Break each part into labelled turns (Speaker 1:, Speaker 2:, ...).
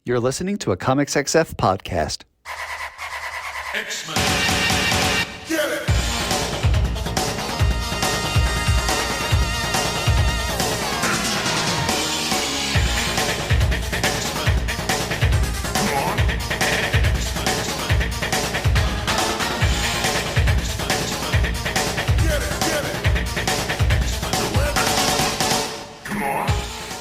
Speaker 1: You're listening to a Comics XF podcast.
Speaker 2: X-Men. Get it!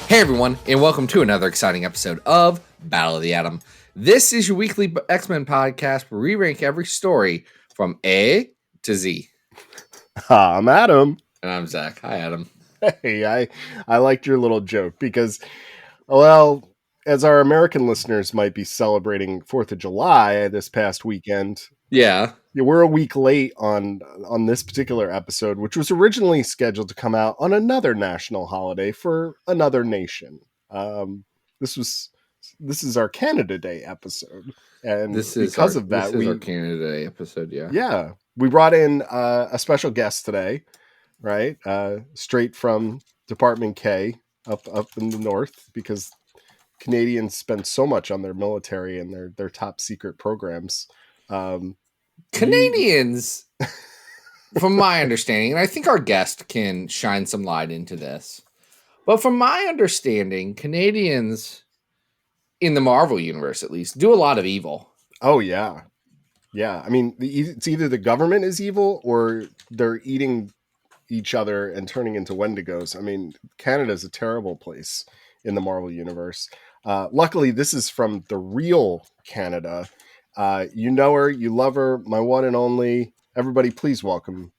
Speaker 3: Hey everyone, and welcome to another exciting episode of Battle of the Atom. This is your weekly X-Men podcast where we rank every story from A to Z.
Speaker 4: I'm Adam.
Speaker 3: And I'm Zach. Hi, Adam.
Speaker 4: Hey, I liked your little joke because, well, as our American listeners might be celebrating 4th of July this past weekend,
Speaker 3: Yeah.
Speaker 4: we're a week late on this particular episode, which was originally scheduled to come out on another national holiday for another nation. This is our Canada Day episode, and
Speaker 3: This is
Speaker 4: because
Speaker 3: our,
Speaker 4: of that,
Speaker 3: this is our Canada Day episode,
Speaker 4: yeah, we brought in a special guest today, right? Straight from Department K up in the north, because Canadians spend so much on their military and their top secret programs.
Speaker 3: Canadians, from my understanding, and I think our guest can shine some light into this, but from my understanding, Canadians, in the Marvel universe at least, do a lot of evil.
Speaker 4: Oh, yeah. Yeah. I mean, it's either the government is evil or they're eating each other and turning into Wendigos. I mean, Canada's a terrible place in the Marvel universe. Luckily, this is from the real Canada. You know her, you love her, my one and only. Everybody, please welcome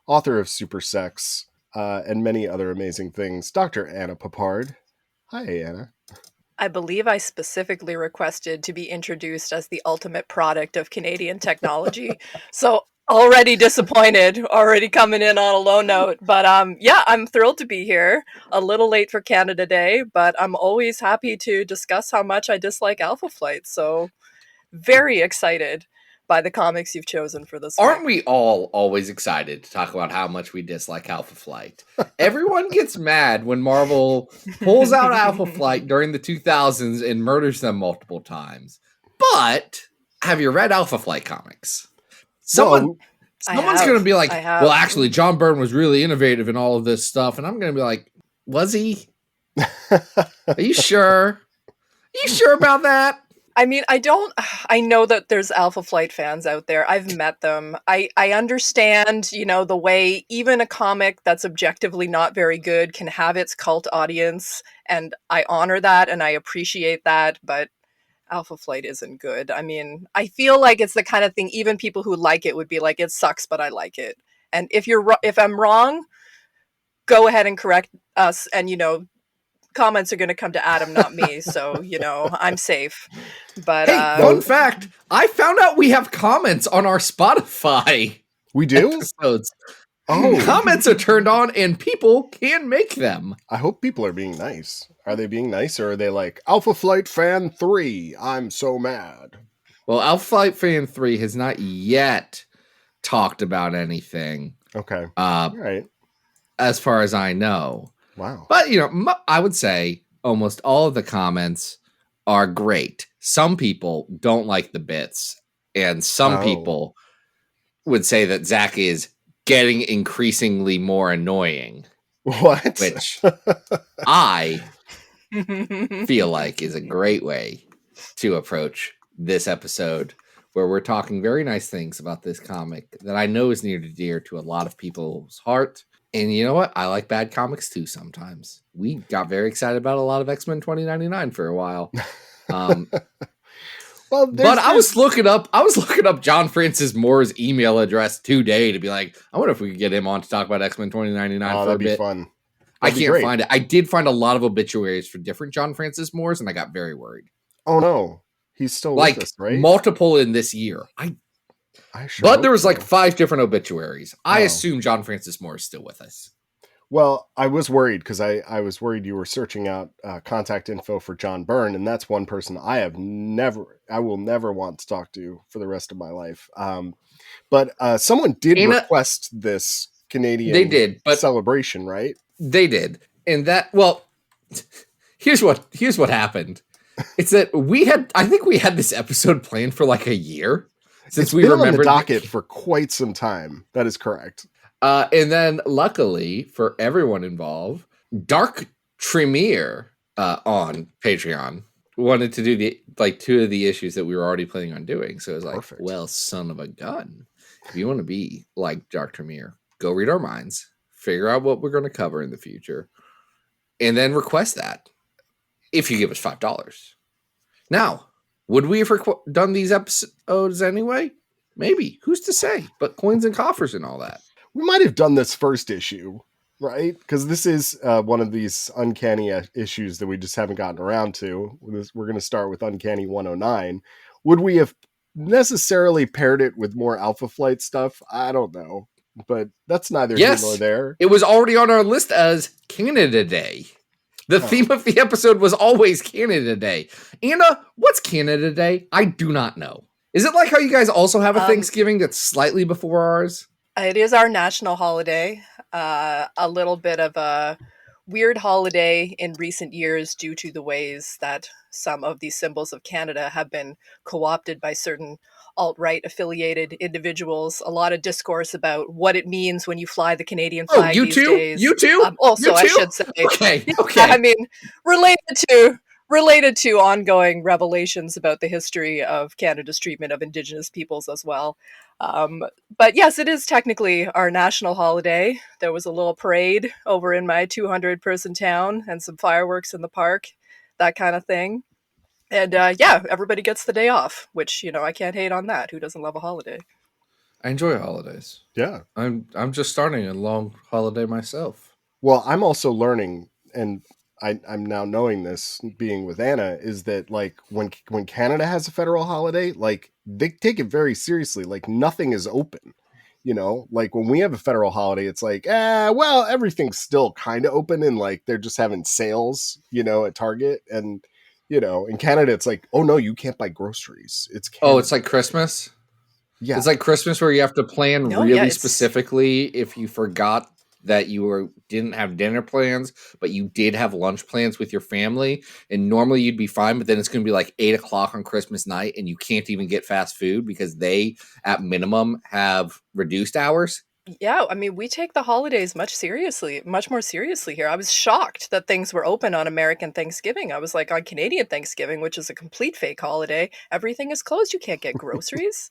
Speaker 4: author of Super Sex and many other amazing things, Dr. Anna Peppard. Hi, Anna.
Speaker 5: I believe I specifically requested to be introduced as the ultimate product of Canadian technology. So already disappointed, already coming in on a low note. But yeah, I'm thrilled to be here. A little late for Canada Day, but I'm always happy to discuss how much I dislike Alpha Flight. So very excited by the comics you've chosen for this
Speaker 3: Aren't
Speaker 5: week.
Speaker 3: we all always excited to talk about how much we dislike Alpha Flight? Everyone gets mad when Marvel pulls out Alpha Flight during the 2000s and murders them multiple times. But have you read Alpha Flight comics? Someone's going to be like, well, actually, John Byrne was really innovative in all of this stuff. And I'm going to be like, was he? Are you sure? Are you sure about that?
Speaker 5: I mean, I know that there's Alpha Flight fans out there. I've met them. I understand, the way even a comic that's objectively not very good can have its cult audience. And I honor that and I appreciate that. But Alpha Flight isn't good. I mean, I feel like it's the kind of thing even people who like it would be like, it sucks, but I like it. And if I'm wrong, go ahead and correct us. And, comments are going to come to Adam, not me. So, I'm safe. But
Speaker 3: hey, fun fact, I found out we have comments on our Spotify.
Speaker 4: We do?
Speaker 3: Episodes.
Speaker 4: Oh.
Speaker 3: Comments are turned on and people can make them.
Speaker 4: I hope people are being nice. Are they being nice, or are they like, Alpha Flight Fan 3, I'm so mad?
Speaker 3: Well, Alpha Flight Fan 3 has not yet talked about anything.
Speaker 4: Okay. All right.
Speaker 3: As far as I know.
Speaker 4: Wow.
Speaker 3: But, I would say almost all of the comments are great. Some people don't like the bits, and some people would say that Zach is getting increasingly more annoying.
Speaker 4: What?
Speaker 3: Which I feel like is a great way to approach this episode, where we're talking very nice things about this comic that I know is near and dear to a lot of people's heart. And you know what? I like bad comics too sometimes. We got very excited about a lot of X-Men 2099 for a while.
Speaker 4: Well,
Speaker 3: but I was looking up John Francis Moore's email address today to be like, I wonder if we could get him on to talk about X-Men 2099 for a bit.
Speaker 4: That'd be fun.
Speaker 3: I can't find it. I did find a lot of obituaries for different John Francis Moores, and I got very worried.
Speaker 4: Oh no, he's still with us, right?
Speaker 3: Multiple in this year. But there was like 5 different obituaries. I assume John Francis Moore is still with us.
Speaker 4: Well, I was worried because I was worried you were searching out contact info for John Byrne, and that's one person I will never want to talk to for the rest of my life. But someone did request this Canadian celebration, right?
Speaker 3: They did. And that, well, here's what happened. It's that I think we had this episode planned for like a year since
Speaker 4: It's
Speaker 3: we
Speaker 4: been on the
Speaker 3: remembered
Speaker 4: docket for quite some time. That is correct.
Speaker 3: And then luckily for everyone involved, Dark Tremere on Patreon wanted to do two of the issues that we were already planning on doing. So it was like,
Speaker 4: Perfect.
Speaker 3: well, son of a gun. If you want to be like Dark Tremere, go read our minds, figure out what we're going to cover in the future, and then request that if you give us $5. Now, would we have done these episodes anyway? Maybe. Who's to say? But coins and coffers and all that.
Speaker 4: We might have done this first issue, right? Because this is one of these uncanny issues that we just haven't gotten around to. We're going to start with Uncanny 109. Would we have necessarily paired it with more Alpha Flight stuff? I don't know. But that's neither here nor there.
Speaker 3: It was already on our list as Canada Day. The theme of the episode was always Canada Day. Anna, what's Canada Day? I do not know. Is it like how you guys also have a Thanksgiving that's slightly before ours?
Speaker 5: It is our national holiday. A little bit of a weird holiday in recent years due to the ways that some of these symbols of Canada have been co-opted by certain alt-right affiliated individuals. A lot of discourse about what it means when you fly the Canadian flag these days.
Speaker 3: You too?
Speaker 5: Also,
Speaker 3: You too?
Speaker 5: I should say.
Speaker 3: Okay.
Speaker 5: I mean, related to ongoing revelations about the history of Canada's treatment of Indigenous peoples as well. But yes, it is technically our national holiday. There was a little parade over in my 200-person town and some fireworks in the park, that kind of thing. And everybody gets the day off, which, I can't hate on that. Who doesn't love a holiday?
Speaker 3: I enjoy holidays.
Speaker 4: Yeah.
Speaker 3: I'm just starting a long holiday myself.
Speaker 4: Well, I'm also learning, and I'm now knowing this, being with Anna, is that like when Canada has a federal holiday, like they take it very seriously. Like nothing is open. Like when we have a federal holiday, it's like, well, everything's still kind of open, and like they're just having sales, at Target, and in Canada, it's like, oh no, you can't buy groceries. It's Canada.
Speaker 3: Oh, it's like Christmas.
Speaker 4: Yeah,
Speaker 3: it's like Christmas where you have to plan specifically if you forgot that you didn't have dinner plans, but you did have lunch plans with your family, and normally you'd be fine, but then it's going to be like 8:00 on Christmas night, and you can't even get fast food because they, at minimum, have reduced hours.
Speaker 5: Yeah, I mean, we take the holidays much more seriously here. I was shocked that things were open on American Thanksgiving. I was like, on Canadian Thanksgiving, which is a complete fake holiday, everything is closed. You can't get groceries.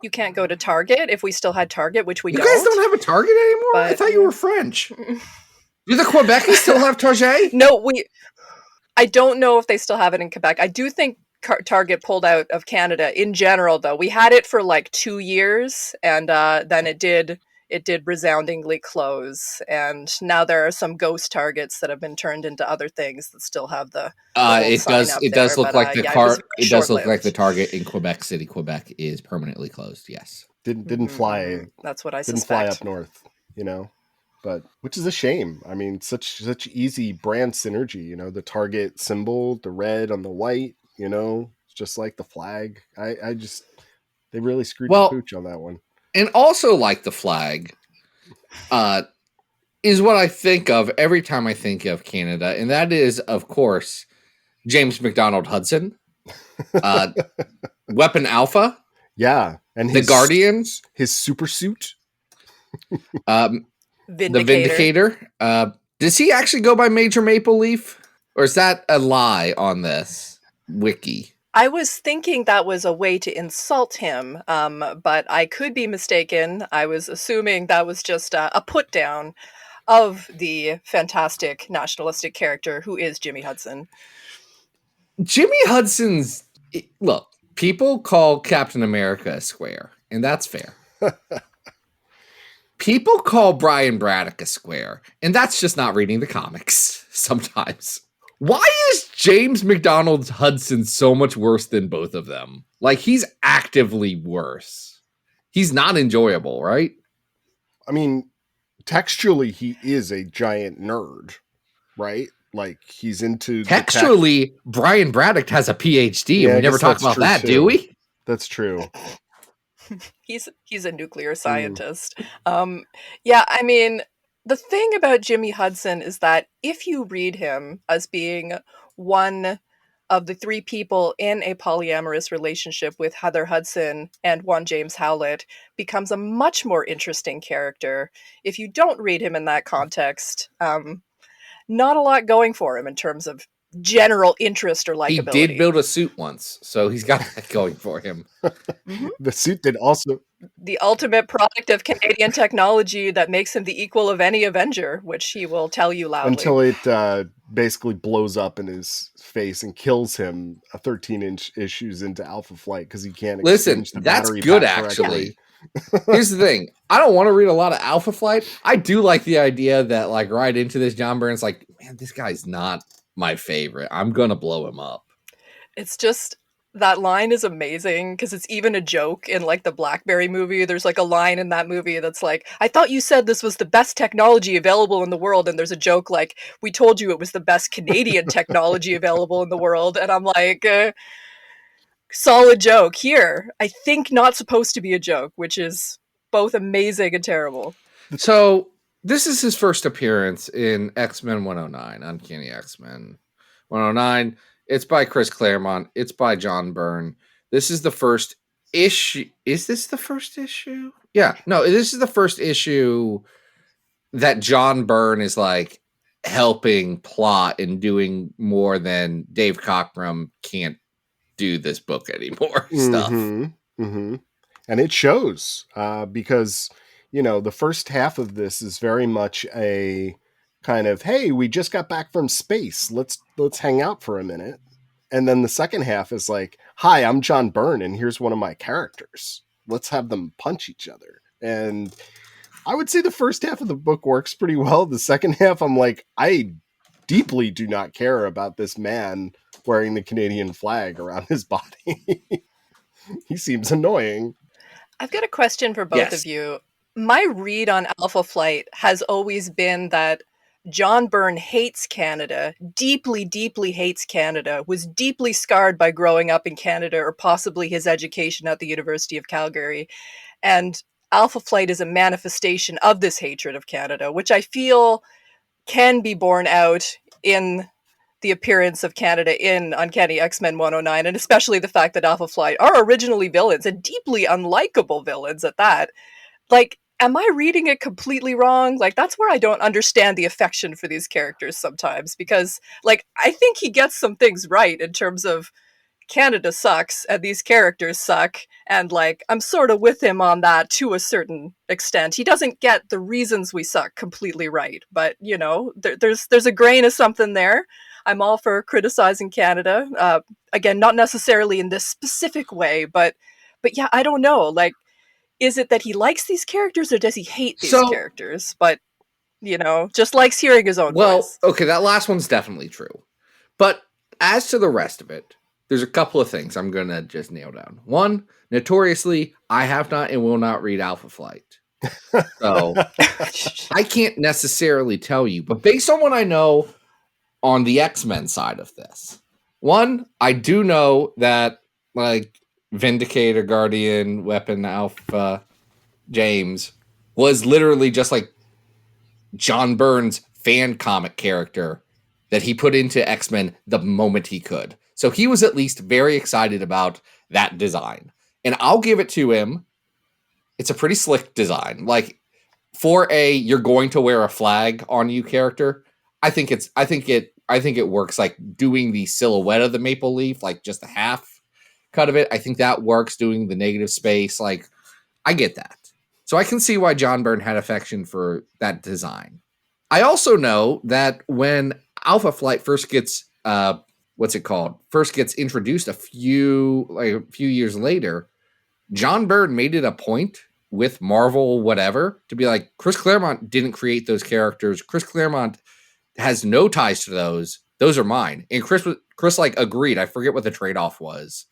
Speaker 5: You can't go to Target if we still had Target, which we don't.
Speaker 3: You guys don't have a Target anymore? I thought you were French. Do the Quebecers still have Target?
Speaker 5: No, I don't know if they still have it in Quebec. I do think Target pulled out of Canada in general, though. We had it for like 2 years, and then it did resoundingly close, and now there are some ghost Targets that have been turned into other things that still have the
Speaker 3: it does look like the Target in Quebec City, Quebec is permanently closed. Yes,
Speaker 4: didn't fly.
Speaker 5: That's what I
Speaker 4: didn't
Speaker 5: suspect.
Speaker 4: Fly up north, but which is a shame. I mean, such easy brand synergy. The Target symbol, the red on the white. Just like the flag. They really screwed the pooch on that one.
Speaker 3: And also like the flag is what I think of every time I think of Canada. And that is, of course, James McDonald Hudson, Weapon Alpha.
Speaker 4: Yeah. And
Speaker 3: the Guardians.
Speaker 4: His super suit.
Speaker 3: The Vindicator. Does he actually go by Major Maple Leaf? Or is that a lie on this wiki?
Speaker 5: I was thinking that was a way to insult him, but I could be mistaken. I was assuming that was just a put down of the fantastic nationalistic character who is Jimmy Hudson.
Speaker 3: Jimmy Hudson's... Look, people call Captain America a square, and that's fair. People call Brian Braddock a square, and that's just not reading the comics sometimes. Why is James McDonald Hudson so much worse than both of them? Like, he's actively worse. He's not enjoyable, right?
Speaker 4: I mean, textually, he is a giant nerd, right? Like, he's into...
Speaker 3: Textually, Brian Braddock has a PhD, and we never talk about that, do we?
Speaker 4: That's true.
Speaker 5: He's a nuclear scientist. I mean... The thing about Jimmy Hudson is that if you read him as being one of the three people in a polyamorous relationship with Heather Hudson and one James Howlett becomes a much more interesting character. If you don't read him in that context, not a lot going for him in terms of general interest or likability.
Speaker 3: He did build a suit once, so he's got that going for him.
Speaker 5: Mm-hmm.
Speaker 4: The suit did also...
Speaker 5: The ultimate product of Canadian technology that makes him the equal of any Avenger, which he will tell you loudly.
Speaker 4: Until it basically blows up in his face and kills him 13-inch issues into Alpha Flight because he can't exchange the
Speaker 3: that's
Speaker 4: battery
Speaker 3: good,
Speaker 4: pack
Speaker 3: actually.
Speaker 4: correctly.
Speaker 3: Here's the thing. I don't want to read a lot of Alpha Flight. I do like the idea that, like, right into this, John Byrne's like, man, this guy's not my favorite. I'm going to blow him up.
Speaker 5: It's just... that line is amazing because it's even a joke in like the Blackberry movie. There's like a line in that movie that's like, I thought you said this was the best technology available in the world. And there's a joke like, we told you it was the best Canadian technology available in the world. And I'm like, solid joke here. I think not supposed to be a joke, which is both amazing and terrible.
Speaker 3: So this is his first appearance in X-Men 109, Uncanny X-Men 109. It's by Chris Claremont. It's by John Byrne. This is the first issue. Is this the first issue? Yeah. No, this is the first issue that John Byrne is like helping plot and doing more than Dave Cockrum can't do this book anymore stuff.
Speaker 4: Mm-hmm, mm-hmm. And it shows because, you know, the first half of this is very much a kind of, hey, we just got back from space. Let's hang out for a minute. And then the second half is like, hi, I'm John Byrne, and here's one of my characters. Let's have them punch each other. And I would say the first half of the book works pretty well. The second half, I'm like, I deeply do not care about this man wearing the Canadian flag around his body. He seems annoying.
Speaker 5: I've got a question for both of you. My read on Alpha Flight has always been that John Byrne hates Canada, deeply, deeply hates Canada, was deeply scarred by growing up in Canada or possibly his education at the University of Calgary. And Alpha Flight is a manifestation of this hatred of Canada, which I feel can be borne out in the appearance of Canada in Uncanny X-Men 109, and especially the fact that Alpha Flight are originally villains and deeply unlikable villains at that. Like, am I reading it completely wrong? Like, that's where I don't understand the affection for these characters sometimes, because, like, I think he gets some things right in terms of Canada sucks and these characters suck, and, like, I'm sort of with him on that to a certain extent. He doesn't get the reasons we suck completely right, but, you know, there's a grain of something there. I'm all for criticizing Canada. Again, not necessarily in this specific way, but yeah, I don't know, like, is it that he likes these characters or does he hate these characters? But, you know, just likes hearing his own voice.
Speaker 3: Okay, that last one's definitely true. But as to the rest of it, there's a couple of things I'm going to just nail down. One, notoriously, I have not and will not read Alpha Flight. So I can't necessarily tell you. But based on what I know on the X-Men side of this, one, I do know that, like, Vindicator, Guardian, Weapon, Alpha, James was literally just like John Byrne's fan comic character that he put into X-Men the moment he could. So he was at least very excited about that design. And I'll give it to him. It's a pretty slick design. Like, for a you're going to wear a flag on you character, I think it works, like doing the silhouette of the maple leaf, like just the half cut of it. I think that works, doing the negative space. Like, I get that. So I can see why John Byrne had affection for that design. I also know that when Alpha Flight first gets first gets introduced a few years later, John Byrne made it a point with Marvel whatever to be like, Chris Claremont didn't create those characters. Chris Claremont has no ties to those. Those are mine. And Chris like agreed. I forget what the trade-off was.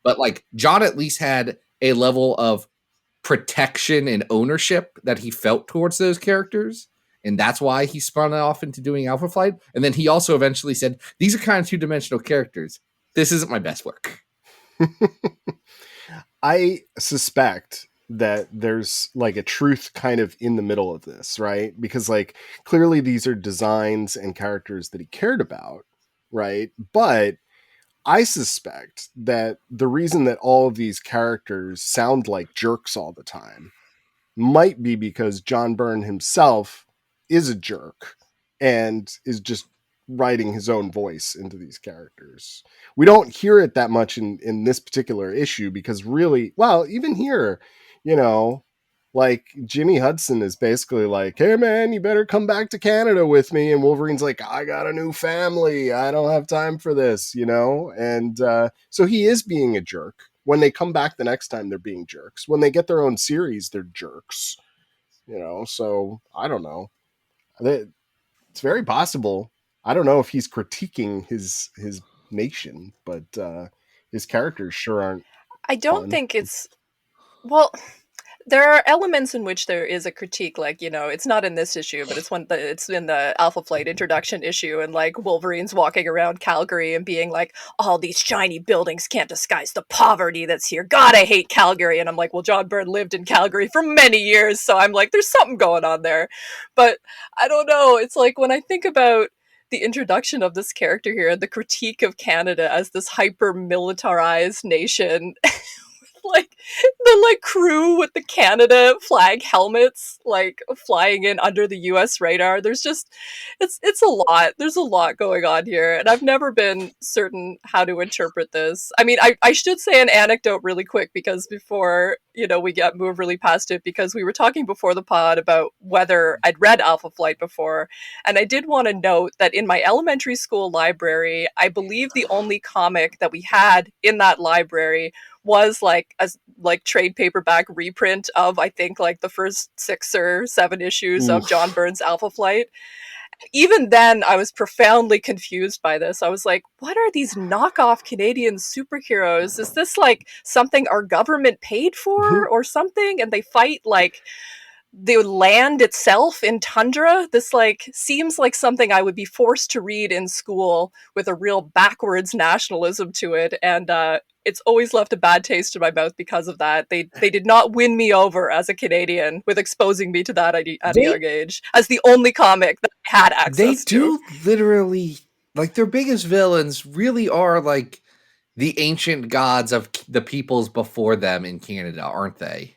Speaker 3: But like John at least had a level of protection and ownership that he felt towards those characters. And that's why he spun off into doing Alpha Flight. And then he also eventually said, these are kind of two-dimensional characters. This isn't my best work.
Speaker 4: I suspect that there's like a truth kind of in the middle of this, right? Because like clearly these are designs and characters that he cared about, right? But I suspect that the reason that all of these characters sound like jerks all the time might be because John Byrne himself is a jerk and is just writing his own voice into these characters. We don't hear it that much in this particular issue because really, well, even here, you know, like Jimmy Hudson is basically like, hey man, you better come back to Canada with me. And Wolverine's like, I got a new family. I don't have time for this, you know? And so he is being a jerk. When they come back the next time, they're being jerks. When they get their own series, they're jerks, you know? So I don't know. It's very possible. I don't know if he's critiquing his nation, but his characters sure aren't
Speaker 5: I don't
Speaker 4: fun.
Speaker 5: think it's, well, there are elements in which there is a critique, like, you know, it's not in this issue, but it's in the Alpha Flight introduction issue, and like Wolverine's walking around Calgary and being like, all these shiny buildings can't disguise the poverty that's here. God, I hate Calgary. And I'm like, well, John Byrne lived in Calgary for many years, so I'm like, there's something going on there. But I don't know. It's like when I think about the introduction of this character here, the critique of Canada as this hyper militarized nation, like the like crew with the Canada flag helmets like flying in under the US radar. There's just it's a lot. There's a lot going on here, and I've never been certain how to interpret this. I mean, I should say an anecdote really quick, because before, you know, we get move really past it, because we were talking before the pod about whether I'd read Alpha Flight before, and I did want to note that in my elementary school library, I believe the only comic that we had in that library was like a like trade paperback reprint of, I think, like the first 6 or 7 issues of John Byrne's Alpha Flight. Even then, I was profoundly confused by this. I was like, what are these knockoff Canadian superheroes? Is this like something our government paid for or something? And they fight like the land itself in tundra. This like seems like something I would be forced to read in school with a real backwards nationalism to it, and it's always left a bad taste in my mouth because of that. They did not win me over as a Canadian with exposing me to that at a young age as the only comic that I had access
Speaker 3: They
Speaker 5: to.
Speaker 3: do literally, like, their biggest villains really are like the ancient gods of the peoples before them in Canada, aren't they?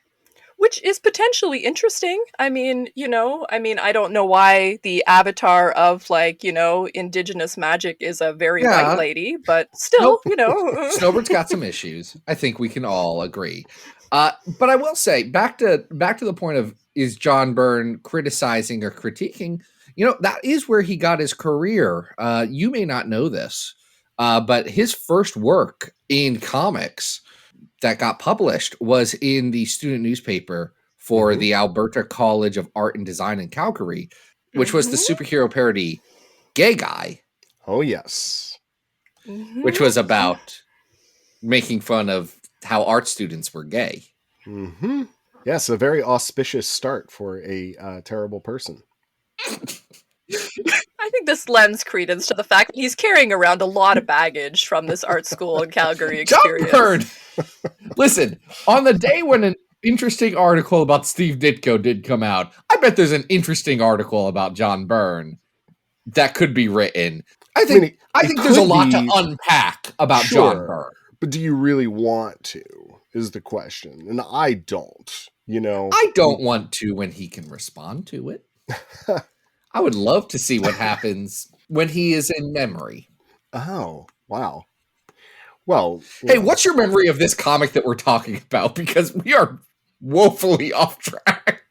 Speaker 5: Which is potentially interesting. I mean, you know, I don't know why the avatar of, like, you know, indigenous magic is a very white lady, but still, you know.
Speaker 3: Snowbird's got some issues. I think we can all agree. But I will say, back to the point of, is John Byrne criticizing or critiquing? You know, that is where he got his career. You may not know this, but his first work in comics that got published was in the student newspaper for the Alberta College of Art and Design in Calgary, which was the superhero parody Gay Guy.
Speaker 4: Oh, yes.
Speaker 3: Which was about making fun of how art students were gay.
Speaker 4: Mm-hmm. Yes, a very auspicious start for a terrible person.
Speaker 5: I think this lends credence to the fact that he's carrying around a lot of baggage from this art school in Calgary experience.
Speaker 3: John Byrne! Listen, on the day when an interesting article about Steve Ditko did come out, I bet there's an interesting article about John Byrne that could be written. I think there's a lot to unpack about John Byrne.
Speaker 4: But do you really want to, is the question. And I don't, you know.
Speaker 3: I don't want to when he can respond to it. I would love to see what happens when he is in memory.
Speaker 4: Oh, wow. Well,
Speaker 3: hey, what's your memory of this comic that we're talking about? Because we are woefully off track.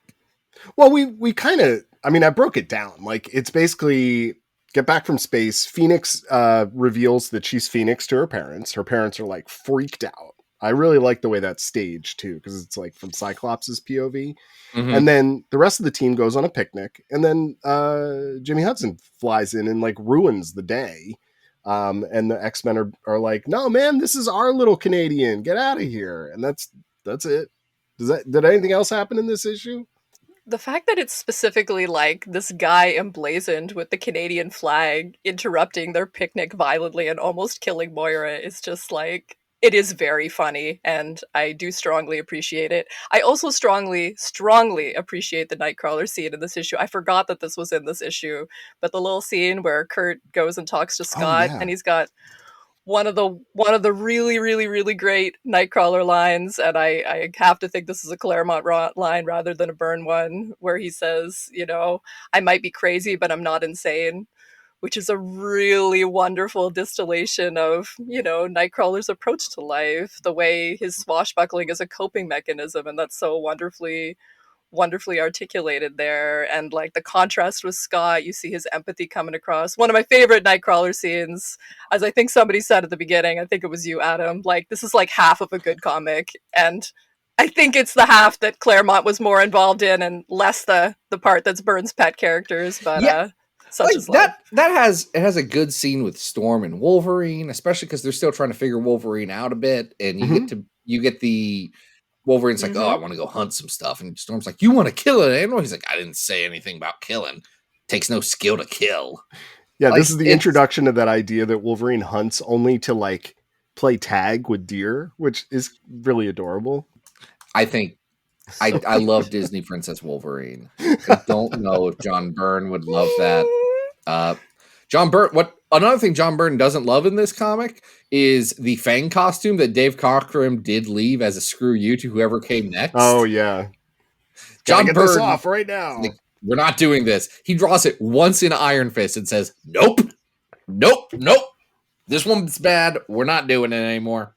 Speaker 4: Well, we kind of, I mean, I broke it down. Like, it's basically get back from space. Phoenix reveals that she's Phoenix to her parents. Her parents are like freaked out. I really like the way that's staged too, because it's like from Cyclops' POV. Mm-hmm. And then the rest of the team goes on a picnic, and then Jimmy Hudson flies in and like ruins the day. And the X-Men are like, no, man, this is our little Canadian. Get out of here. And that's it. Did anything else happen in this issue?
Speaker 5: The fact that it's specifically like this guy emblazoned with the Canadian flag interrupting their picnic violently and almost killing Moira is just like, it is very funny, and I do strongly appreciate it. I also strongly appreciate the Nightcrawler scene in this issue. I forgot that this was in this issue, but the little scene where Kurt goes and talks to Scott, and he's got one of the really, really, really great Nightcrawler lines, and I have to think this is a Claremont line rather than a Byrne one, where he says, I might be crazy, but I'm not insane, which is a really wonderful distillation of, Nightcrawler's approach to life, the way his swashbuckling is a coping mechanism, and that's so wonderfully articulated there. And like the contrast with Scott, you see his empathy coming across. One of my favorite Nightcrawler scenes, as I think somebody said at the beginning, I think it was you, Adam, like this is like half of a good comic, and I think it's the half that Claremont was more involved in and less the part that's Byrne's pet characters, but
Speaker 3: Yeah.
Speaker 5: such
Speaker 3: Like
Speaker 5: is life.
Speaker 3: that has a good scene with Storm and Wolverine, especially because they're still trying to figure Wolverine out a bit, and you get the Wolverine's like, oh, I want to go hunt some stuff, and Storm's like, you want to kill an animal? He's like, I didn't say anything about killing. Takes no skill to kill.
Speaker 4: Yeah,
Speaker 3: Like,
Speaker 4: this is the introduction of that idea that Wolverine hunts only to like play tag with deer, which is really adorable.
Speaker 3: I think I love Disney Princess Wolverine. I don't know if John Byrne would love that. John Byrne, another thing John Byrne doesn't love in this comic is the Fang costume that Dave Cockrum did leave as a screw you to whoever came next.
Speaker 4: Oh yeah,
Speaker 3: John
Speaker 4: get
Speaker 3: Byrne
Speaker 4: this off right now.
Speaker 3: Like, we're not doing this. He draws it once in Iron Fist and says, nope. This one's bad. We're not doing it anymore.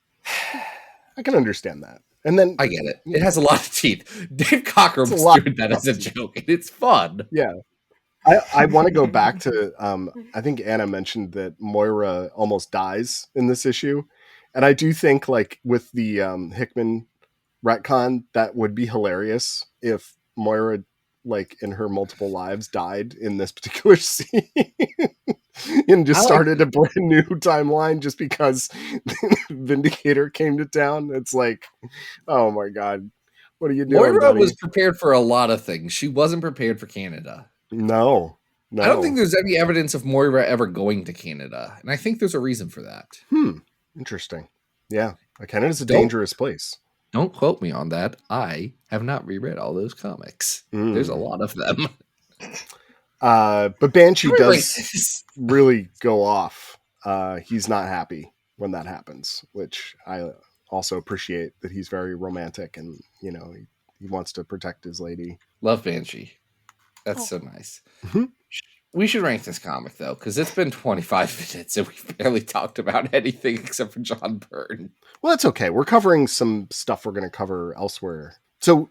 Speaker 4: I can understand that. And then
Speaker 3: I get it. It has a lot of teeth. Dave Cockrum's doing that as a joke, and it's fun.
Speaker 4: Yeah. I want to go back to, I think Anna mentioned that Moira almost dies in this issue. And I do think, like, with the Hickman retcon, that would be hilarious if Moira, like, in her multiple lives died in this particular scene and just started a brand new timeline just because Vindicator came to town. It's like, oh my God, what are you doing,
Speaker 3: Moira
Speaker 4: buddy?
Speaker 3: was prepared for a lot of things. She wasn't prepared for Canada.
Speaker 4: No.
Speaker 3: I don't think there's any evidence of Moira ever going to Canada. And I think there's a reason for that.
Speaker 4: Interesting. Yeah. Canada's a dangerous place.
Speaker 3: Don't quote me on that. I have not reread all those comics. There's a lot of them.
Speaker 4: But Banshee does really go off. He's not happy when that happens, which I also appreciate that he's very romantic and, he wants to protect his lady.
Speaker 3: Love Banshee. That's so nice. We should rank this comic, though, because it's been 25 minutes and we've barely talked about anything except for John Byrne.
Speaker 4: Well, that's okay. We're covering some stuff we're going to cover elsewhere. So,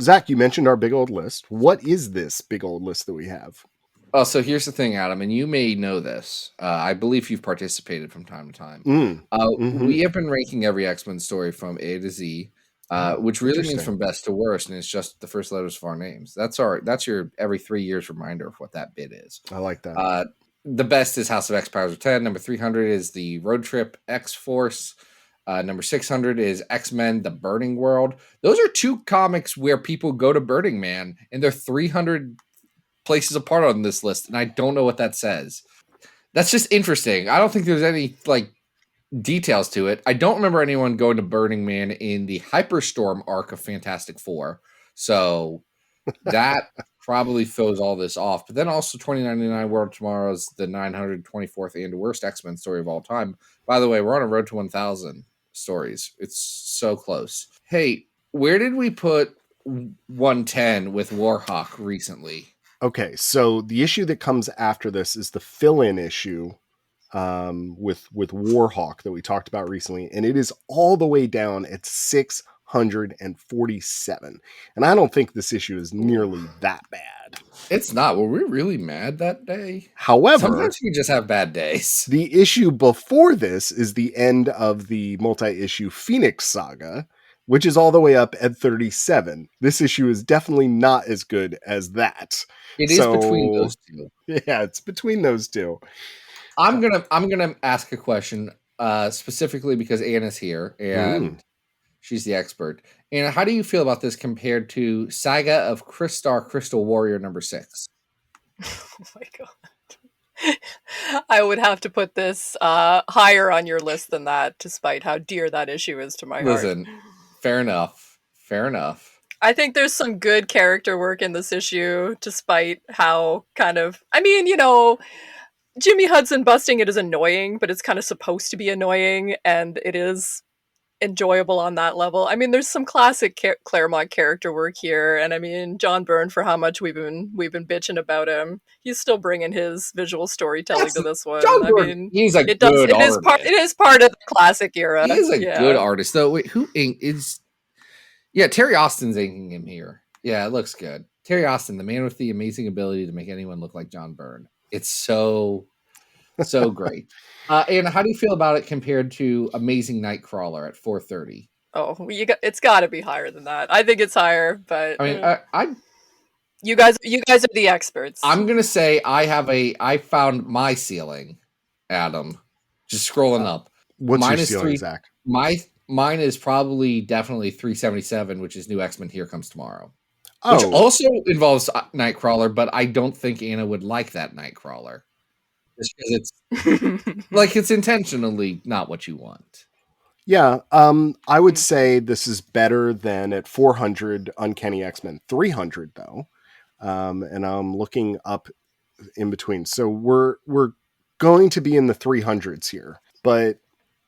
Speaker 4: Zach, you mentioned our big old list. What is this big old list that we have?
Speaker 3: Oh, so here's the thing, Adam, and you may know this. I believe you've participated from time to time. We have been ranking every X-Men story from A to Z, which really means from best to worst, and it's just the first letters of our names. That's your every 3 years reminder of what that bit is.
Speaker 4: I like that.
Speaker 3: The best is House of X Powers of 10. Number 300 is the Road Trip X-Force. Number 600 is X-Men, The Burning World. Those are two comics where people go to Burning Man, and they're 300 places apart on this list, and I don't know what that says. That's just interesting. I don't think there's any, details to it. I don't remember anyone going to Burning Man in the Hyperstorm arc of Fantastic Four, so that probably throws all this off. But then also 2099 World Tomorrow is the 924th and worst X-Men story of all time. By the way, we're on a road to 1,000 stories. It's so close. Hey, where did we put 110 with Warhawk recently?
Speaker 4: Okay, so the issue that comes after this is the fill-in issue with Warhawk that we talked about recently, and it is all the way down at 647. And I don't think this issue is nearly that bad.
Speaker 3: It's not. Were we really mad that day?
Speaker 4: However,
Speaker 3: sometimes we just have bad days.
Speaker 4: The issue before this is the end of the multi-issue Phoenix saga, which is all the way up at 37. This issue is definitely not as good as that.
Speaker 3: It is between those two.
Speaker 4: Yeah, it's between those two.
Speaker 3: I'm gonna ask a question specifically because Anna's here and she's the expert. Anna, how do you feel about this compared to Saga of Crystar Crystal Warrior number 6?
Speaker 5: Oh my God. I would have to put this higher on your list than that, despite how dear that issue is to my heart.
Speaker 3: Listen, fair enough.
Speaker 5: I think there's some good character work in this issue, despite how Jimmy Hudson busting it is annoying, but it's kind of supposed to be annoying, and it is enjoyable on that level. I mean, there's some classic Claremont character work here, and I mean, John Byrne, for how much we've been bitching about him, he's still bringing his visual storytelling to this one.
Speaker 3: John
Speaker 5: I
Speaker 3: Byrne,
Speaker 5: mean,
Speaker 3: he's a
Speaker 5: it
Speaker 3: good
Speaker 5: is
Speaker 3: artist.
Speaker 5: it is part of the classic era.
Speaker 3: He is a
Speaker 5: Yeah.
Speaker 3: good artist, though. Wait, who is? Yeah, Terry Austin's inking him here. Yeah, it looks good. Terry Austin, the man with the amazing ability to make anyone look like John Byrne. It's so great. And how do you feel about it compared to Amazing Nightcrawler at 430?
Speaker 5: Oh, it's got to be higher than that. I think it's higher, but
Speaker 3: I mean,
Speaker 5: you guys are the experts.
Speaker 3: I'm gonna say I found my ceiling, Adam. Just scrolling up.
Speaker 4: What's
Speaker 3: Mine
Speaker 4: your
Speaker 3: is
Speaker 4: ceiling, Zach?
Speaker 3: Mine is probably definitely 377, which is New X-Men Here Comes Tomorrow.
Speaker 4: Oh,
Speaker 3: Which also involves Nightcrawler, but I don't think Anna would like that Nightcrawler. Just because it's like it's intentionally not what you want.
Speaker 4: yeah. I would say this is better than at 400 Uncanny X-Men 300 though. And I'm looking up in between. So we're going to be in the 300s here. But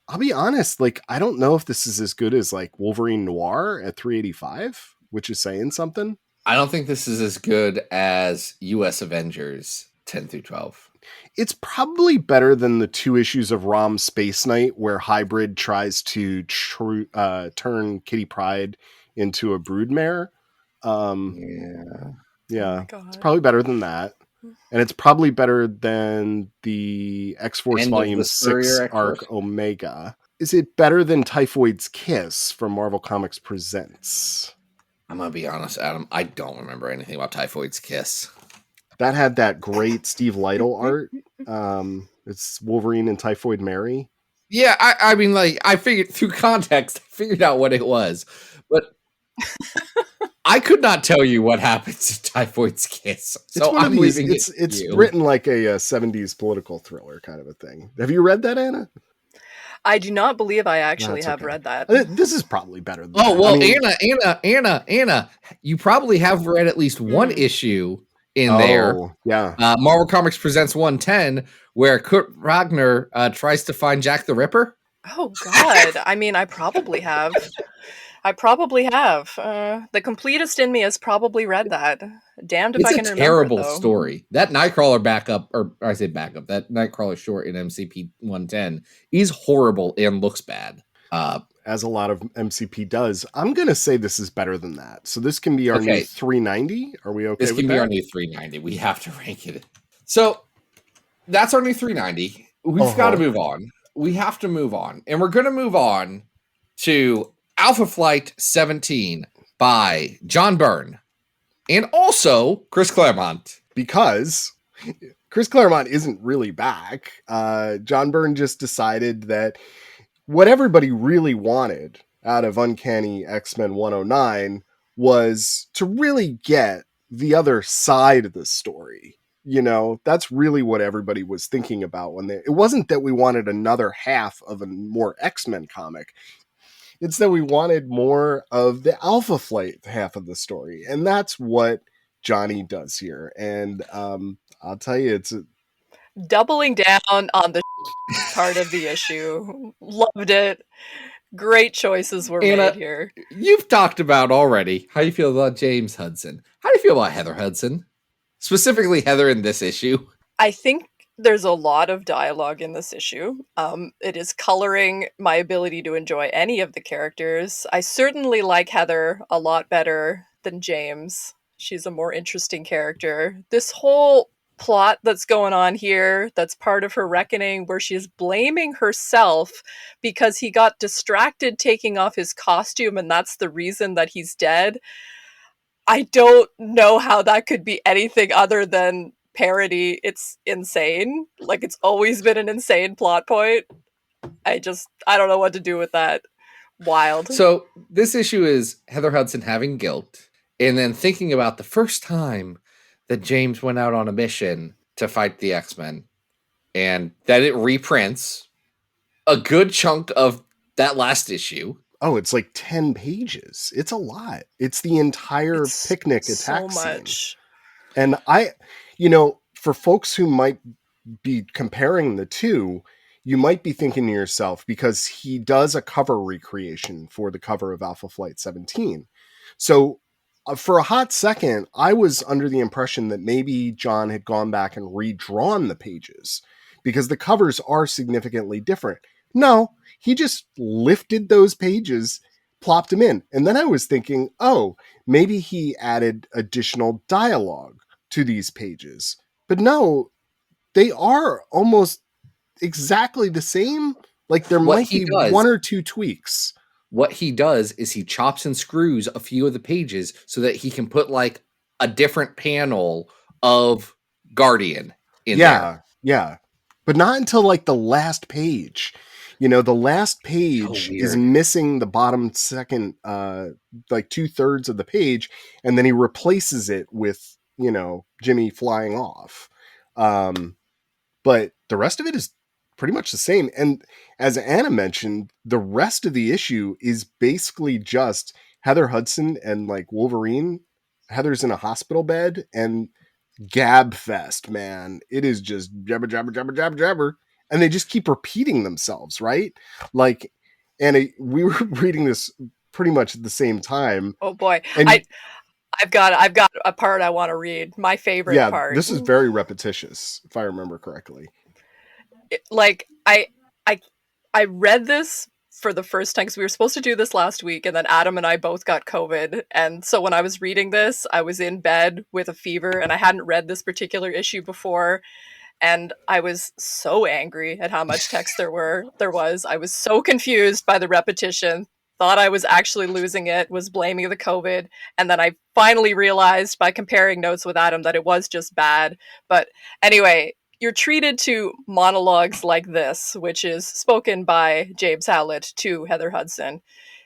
Speaker 4: I'll be honest, like I don't know if this is as good as like Wolverine Noir at 385, which is saying something.
Speaker 3: I don't think this is as good as US Avengers 10 through 12.
Speaker 4: It's probably better than the 2 issues of Rom Space Knight where Hybrid tries to turn Kitty Pryde into a broodmare. Yeah,
Speaker 5: God.
Speaker 4: it's probably better than that. And it's probably better than the X-Force
Speaker 3: End of
Speaker 4: Volume
Speaker 3: the
Speaker 4: 6
Speaker 3: Spurrier
Speaker 4: arc
Speaker 3: X-Force.
Speaker 4: Omega. Is it better than Typhoid's Kiss from Marvel Comics Presents?
Speaker 3: I'm gonna be honest, Adam. I don't remember anything about Typhoid's Kiss.
Speaker 4: That had that great Steve Lytle art. It's Wolverine and Typhoid Mary.
Speaker 3: Yeah, I mean, like I figured through context, I figured out what it was, but I could not tell you what happens to Typhoid's Kiss. So
Speaker 4: It's one
Speaker 3: I'm
Speaker 4: of these.
Speaker 3: leaving
Speaker 4: It's
Speaker 3: it to you.
Speaker 4: written like a 70s political thriller kind of a thing. Have you read that, Anna?
Speaker 5: I do not believe I actually
Speaker 4: That's
Speaker 5: have
Speaker 4: okay.
Speaker 5: read that.
Speaker 4: This is probably better than
Speaker 3: Oh
Speaker 4: that.
Speaker 3: well,
Speaker 4: I mean,
Speaker 3: Anna, you probably have read at least one issue in there.
Speaker 4: Yeah.
Speaker 3: Marvel Comics Presents 110, where Kurt Wagner tries to find Jack the Ripper.
Speaker 5: Oh God! I mean, I probably have. The completist in me has probably read that. Damned if I can
Speaker 3: It's a
Speaker 5: remember.
Speaker 3: terrible
Speaker 5: Though.
Speaker 3: story. That Nightcrawler backup, or I say backup, that Nightcrawler short in MCP 110 is horrible and looks bad.
Speaker 4: As a lot of MCP does. I'm going to say this is better than that. So this can be our new 390. Are we okay
Speaker 3: This
Speaker 4: with
Speaker 3: can be
Speaker 4: that?
Speaker 3: our new 390. We have to rank it. So that's our new 390. We've got to move on. We have to move on. And we're going to move on to Alpha Flight 17 by John Byrne and also Chris Claremont.
Speaker 4: Because Chris Claremont isn't really back. John Byrne just decided that what everybody really wanted out of Uncanny X-Men 109 was to really get the other side of the story. You know, that's really what everybody was thinking about it wasn't that we wanted another half of a more X-Men comic. It's that we wanted more of the Alpha Flight half of the story. And that's what Johnny does here. And I'll tell you, it's
Speaker 5: doubling down on the part of the issue. Loved it. Great choices were made here.
Speaker 3: You've talked about already how you feel about James Hudson. How do you feel about Heather Hudson? Specifically Heather in this issue.
Speaker 5: I think there's a lot of dialogue in this issue. It is coloring my ability to enjoy any of the characters. I certainly like Heather a lot better than James. She's a more interesting character. This whole plot that's going on here, that's part of her reckoning, where she's blaming herself because he got distracted taking off his costume and that's the reason that he's dead. I don't know how that could be anything other than parody. It's insane. Like, it's always been an insane plot point. I don't know what to do with that. Wild.
Speaker 3: So this issue is Heather Hudson having guilt and then thinking about the first time that James went out on a mission to fight the X-Men, and that it reprints a good chunk of that last issue.
Speaker 4: Oh, it's like 10 pages. It's a lot. It's the entire picnic attack
Speaker 5: so much.
Speaker 4: scene. And for folks who might be comparing the two, you might be thinking to yourself, because he does a cover recreation for the cover of Alpha Flight 17. So for a hot second, I was under the impression that maybe John had gone back and redrawn the pages because the covers are significantly different. No, he just lifted those pages, plopped them in. And then I was thinking, oh, maybe he added additional dialogue to these pages. But no, they are almost exactly the same. Like there might be one or two tweaks.
Speaker 3: What he does is he chops and screws a few of the pages so that he can put like a different panel of Guardian in there.
Speaker 4: Yeah. But not until like the last page. You know, the last page is missing the bottom second, like 2/3 of the page. And then he replaces it with, you know, Jimmy flying off. But the rest of it is pretty much the same. And as Anna mentioned, the rest of the issue is basically just Heather Hudson and like Wolverine. Heather's in a hospital bed and gab fest, man. It is just jabber, jabber, jabber, jabber, jabber. And they just keep repeating themselves, right? Like, and we were reading this pretty much at the same time.
Speaker 5: Oh boy.
Speaker 4: And
Speaker 5: I've got a part I want to read. My favorite part.
Speaker 4: This is very repetitious, if I remember correctly.
Speaker 5: Like I read this for the first time because we were supposed to do this last week, and then Adam and I both got COVID. And so when I was reading this, I was in bed with a fever, and I hadn't read this particular issue before. And I was so angry at how much text there was. I was so confused by the repetition. Thought I was actually losing it, was blaming the COVID. And then I finally realized by comparing notes with Adam that it was just bad. But anyway, you're treated to monologues like this, which is spoken by James Howlett to Heather Hudson.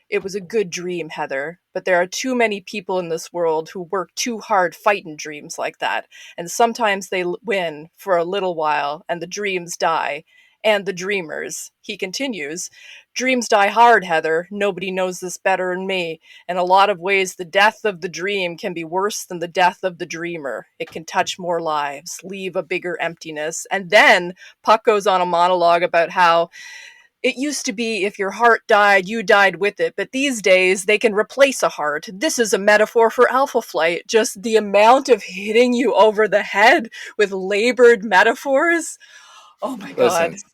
Speaker 5: It was a good dream, Heather, but there are too many people in this world who work too hard fighting dreams like that. And sometimes they win for a little while and the dreams die. And the dreamers, he continues, dreams die hard, Heather. Nobody knows this better than me. In a lot of ways, the death of the dream can be worse than the death of the dreamer. It can touch more lives, leave a bigger emptiness. And then Puck goes on a monologue about how it used to be if your heart died, you died with it. But these days, they can replace a heart. This is a metaphor for Alpha Flight. Just the amount of hitting you over the head with labored metaphors. Oh my God.
Speaker 3: Listen,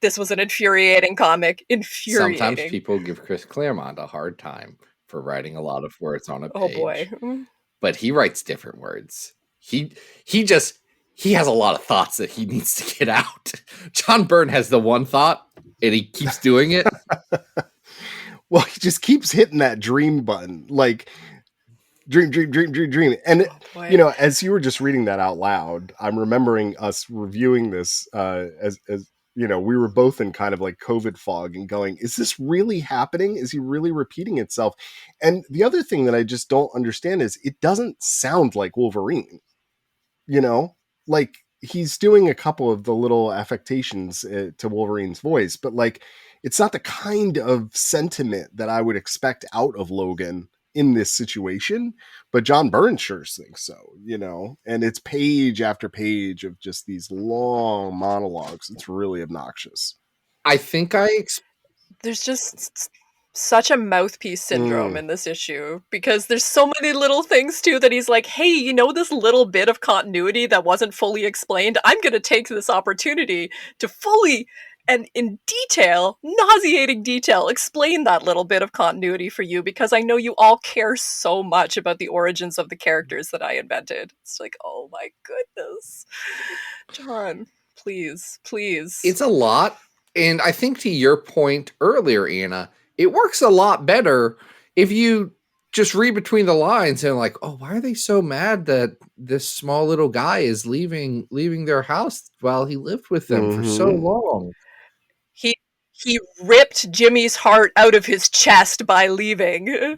Speaker 5: this was an infuriating comic. Infuriating.
Speaker 3: Sometimes people give Chris Claremont a hard time for writing a lot of words on a page.
Speaker 5: Oh boy.
Speaker 3: But he writes different words. He has a lot of thoughts that he needs to get out. John Byrne has the one thought and he keeps doing it.
Speaker 4: Well, he just keeps hitting that dream button. Like dream. And you know, as you were just reading that out loud, I'm remembering us reviewing this as you know, we were both in kind of like COVID fog and going, is this really happening? Is he really repeating itself? And the other thing that I just don't understand is it doesn't sound like Wolverine, you know, like he's doing a couple of the little affectations to Wolverine's voice, but like, it's not the kind of sentiment that I would expect out of Logan in this situation, but John Byrne sure thinks so, you know, and it's page after page of just these long monologues. It's really obnoxious.
Speaker 3: I think
Speaker 5: there's just such a mouthpiece syndrome in this issue because there's so many little things too that he's like, hey, you know, this little bit of continuity that wasn't fully explained, I'm going to take this opportunity to fully and in detail, nauseating detail, explain that little bit of continuity for you because I know you all care so much about the origins of the characters that I invented. It's like, oh my goodness. John, please.
Speaker 3: It's a lot. And I think to your point earlier, Anna, it works a lot better if you just read between the lines and like, oh, why are they so mad that this small little guy is leaving their house while he lived with them for so long?
Speaker 5: He ripped Jimmy's heart out of his chest by leaving.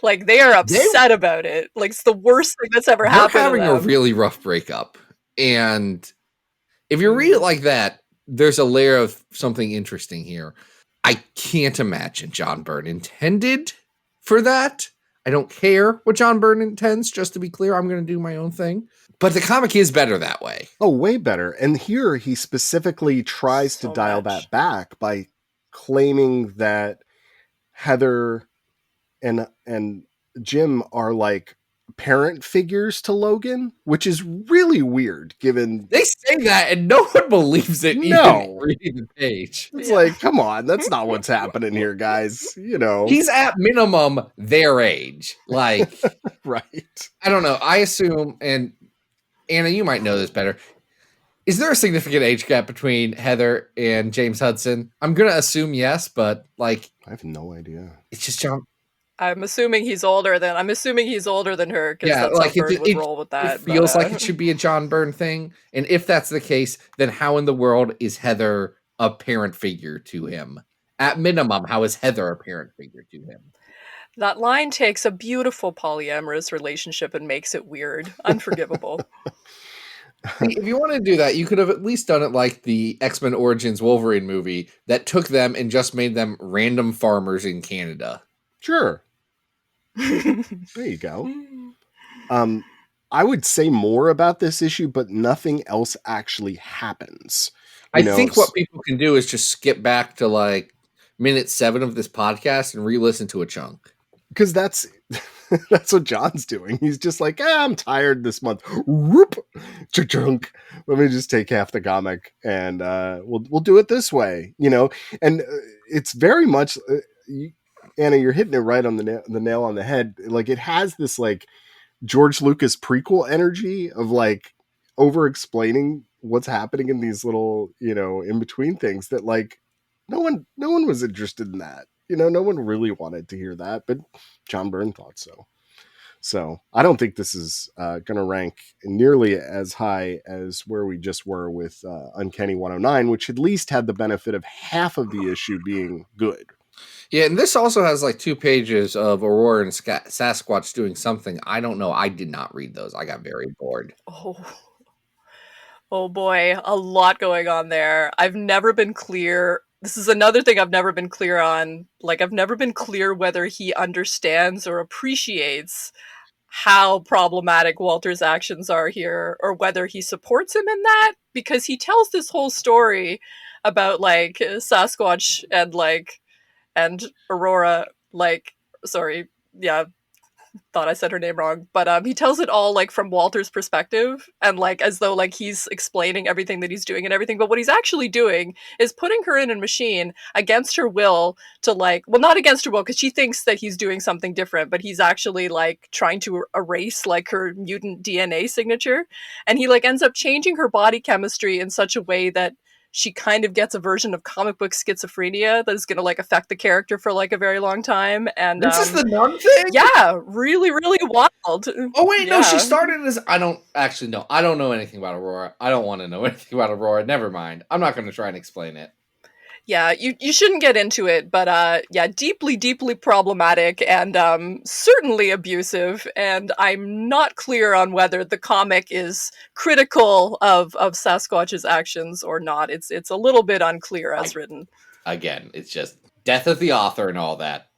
Speaker 5: Like, they are upset about it. Like, it's the worst thing that's ever happened.
Speaker 3: They're having a really rough breakup. And if you read it like that, there's a layer of something interesting here. I can't imagine John Byrne intended for that. I don't care what John Byrne intends, just to be clear. I'm going to do my own thing. But the comic is better that way.
Speaker 4: Oh, way better. And here he specifically tries to
Speaker 5: So
Speaker 4: dial
Speaker 5: much.
Speaker 4: that back by claiming that Heather and Jim are like parent figures to Logan, which is really weird given
Speaker 3: They say that and no one believes it
Speaker 4: No.
Speaker 3: even reading the page.
Speaker 4: it's
Speaker 5: Yeah.
Speaker 4: like, come on, that's not what's happening here, guys. You know,
Speaker 3: He's at minimum their age. Like,
Speaker 4: right.
Speaker 3: I don't know. I assume, and Anna, you might know this better. Is there a significant age gap between Heather and James Hudson? I'm going to assume yes, but like,
Speaker 4: I have no idea.
Speaker 3: it's just John.
Speaker 5: I'm assuming he's older than her because
Speaker 3: Yeah,
Speaker 5: that's
Speaker 3: like
Speaker 5: how Byrne would roll with that.
Speaker 3: It feels like it should be a John Byrne thing. And if that's the case, then how in the world is Heather a parent figure to him? At minimum, how is Heather a parent figure to him?
Speaker 5: That line takes a beautiful polyamorous relationship and makes it weird, unforgivable.
Speaker 3: See, if you want to do that, you could have at least done it like the X-Men Origins Wolverine movie that took them and just made them random farmers in Canada.
Speaker 4: Sure. There you go. I would say more about this issue, but nothing else actually happens.
Speaker 3: I think what people can do is just skip back to like minute 7 of this podcast and re-listen to a chunk.
Speaker 4: Because that's what John's doing. He's just like, I'm tired this month. Whoop, chunk. Let me just take half the comic and we'll do it this way, you know. And it's very much, Anna, you're hitting it right on the nail on the head. Like it has this like George Lucas prequel energy of like over explaining what's happening in these little, you know, in between things that like no one was interested in that. You know, no one really wanted to hear that, but John Byrne thought so. So I don't think this is going to rank nearly as high as where we just were with Uncanny 109, which at least had the benefit of half of the issue being good.
Speaker 3: Yeah, and this also has like 2 pages of Aurora and Sasquatch doing something. I don't know. I did not read those. I got very bored.
Speaker 5: Oh boy, a lot going on there. I've never been clear. This is another thing I've never been clear on. Like, I've never been clear whether he understands or appreciates how problematic Walter's actions are here, or whether he supports him in that, because he tells this whole story about like Sasquatch and Aurora, thought I said her name wrong, but he tells it all like from Walter's perspective, and like as though like he's explaining everything that he's doing and everything, but what he's actually doing is putting her in a machine against her will to like, well, not against her will because she thinks that he's doing something different, but he's actually like trying to erase like her mutant DNA signature, and he like ends up changing her body chemistry in such a way that she kind of gets a version of comic book schizophrenia that is going to like affect the character for like a very long time. And
Speaker 3: this is the nun thing?
Speaker 5: Yeah, really, really wild.
Speaker 3: Oh wait, no, she
Speaker 5: Yeah.
Speaker 3: started as I don't actually know. I don't know anything about Aurora. I don't want to know anything about Aurora. Never mind. I'm not going to try and explain it.
Speaker 5: Yeah, you shouldn't get into it, but yeah, deeply, deeply problematic and certainly abusive. And I'm not clear on whether the comic is critical of Sasquatch's actions or not. It's a little bit unclear as written.
Speaker 3: Again, it's just death of the author and all that.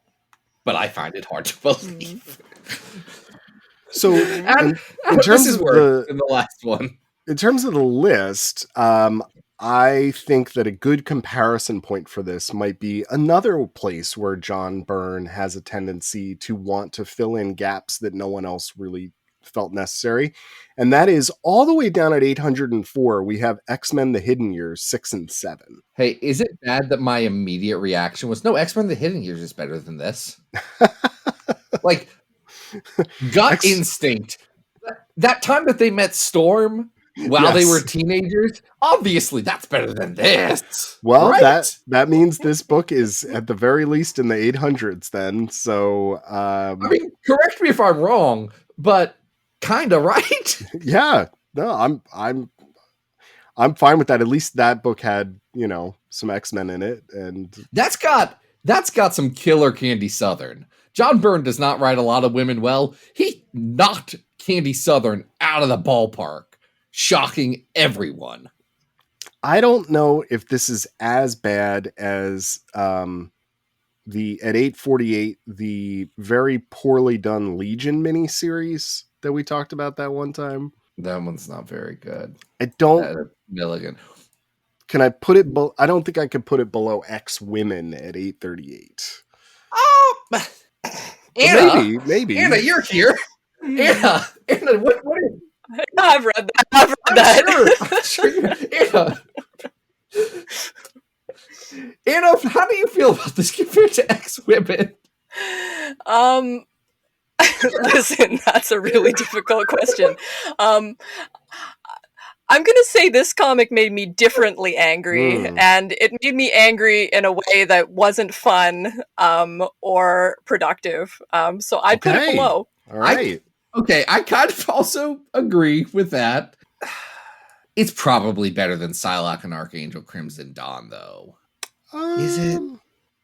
Speaker 3: But I find it hard to believe.
Speaker 4: So
Speaker 3: And
Speaker 4: in terms of
Speaker 3: in the last one.
Speaker 4: in terms of the list, I think that a good comparison point for this might be another place where John Byrne has a tendency to want to fill in gaps that no one else really felt necessary. And that is all the way down at 804, we have X-Men The Hidden Years 6 and 7.
Speaker 3: Hey, is it bad that my immediate reaction was, no, X-Men The Hidden Years is better than this? Like, gut instinct. That time that they met Storm while they
Speaker 4: Yes.
Speaker 3: were teenagers, obviously that's better than this.
Speaker 4: Well,
Speaker 3: right?
Speaker 4: that means this book is at the very least in the 800s then. So,
Speaker 3: I mean, correct me if I'm wrong, but kind of right.
Speaker 4: yeah, no, I'm fine with that. At least that book had, you know, some X-Men in it, and
Speaker 3: That's got some killer Candy Southern. John Byrne does not write a lot of women well. He knocked Candy Southern out of the ballpark, shocking everyone.
Speaker 4: I don't know if this is as bad as at 848, the very poorly done Legion miniseries that we talked about that one time.
Speaker 3: That one's not very good.
Speaker 4: I don't.
Speaker 3: Milligan.
Speaker 4: Can I put it? I don't think I could put it below X Women at 838.
Speaker 3: Oh, Anna,
Speaker 4: maybe.
Speaker 3: Anna, you're here. Anna, what is?
Speaker 5: I've read that. I've read that.
Speaker 3: I'm sure. Anna, how do you feel about this compared to X-Women?
Speaker 5: Listen, that's a really difficult question. I'm going to say this comic made me differently angry, and it made me angry in a way that wasn't fun or productive. So I'd put it below.
Speaker 4: All right.
Speaker 3: I kind of also agree with that. It's probably better than Psylocke and Archangel Crimson Dawn, though. Is it?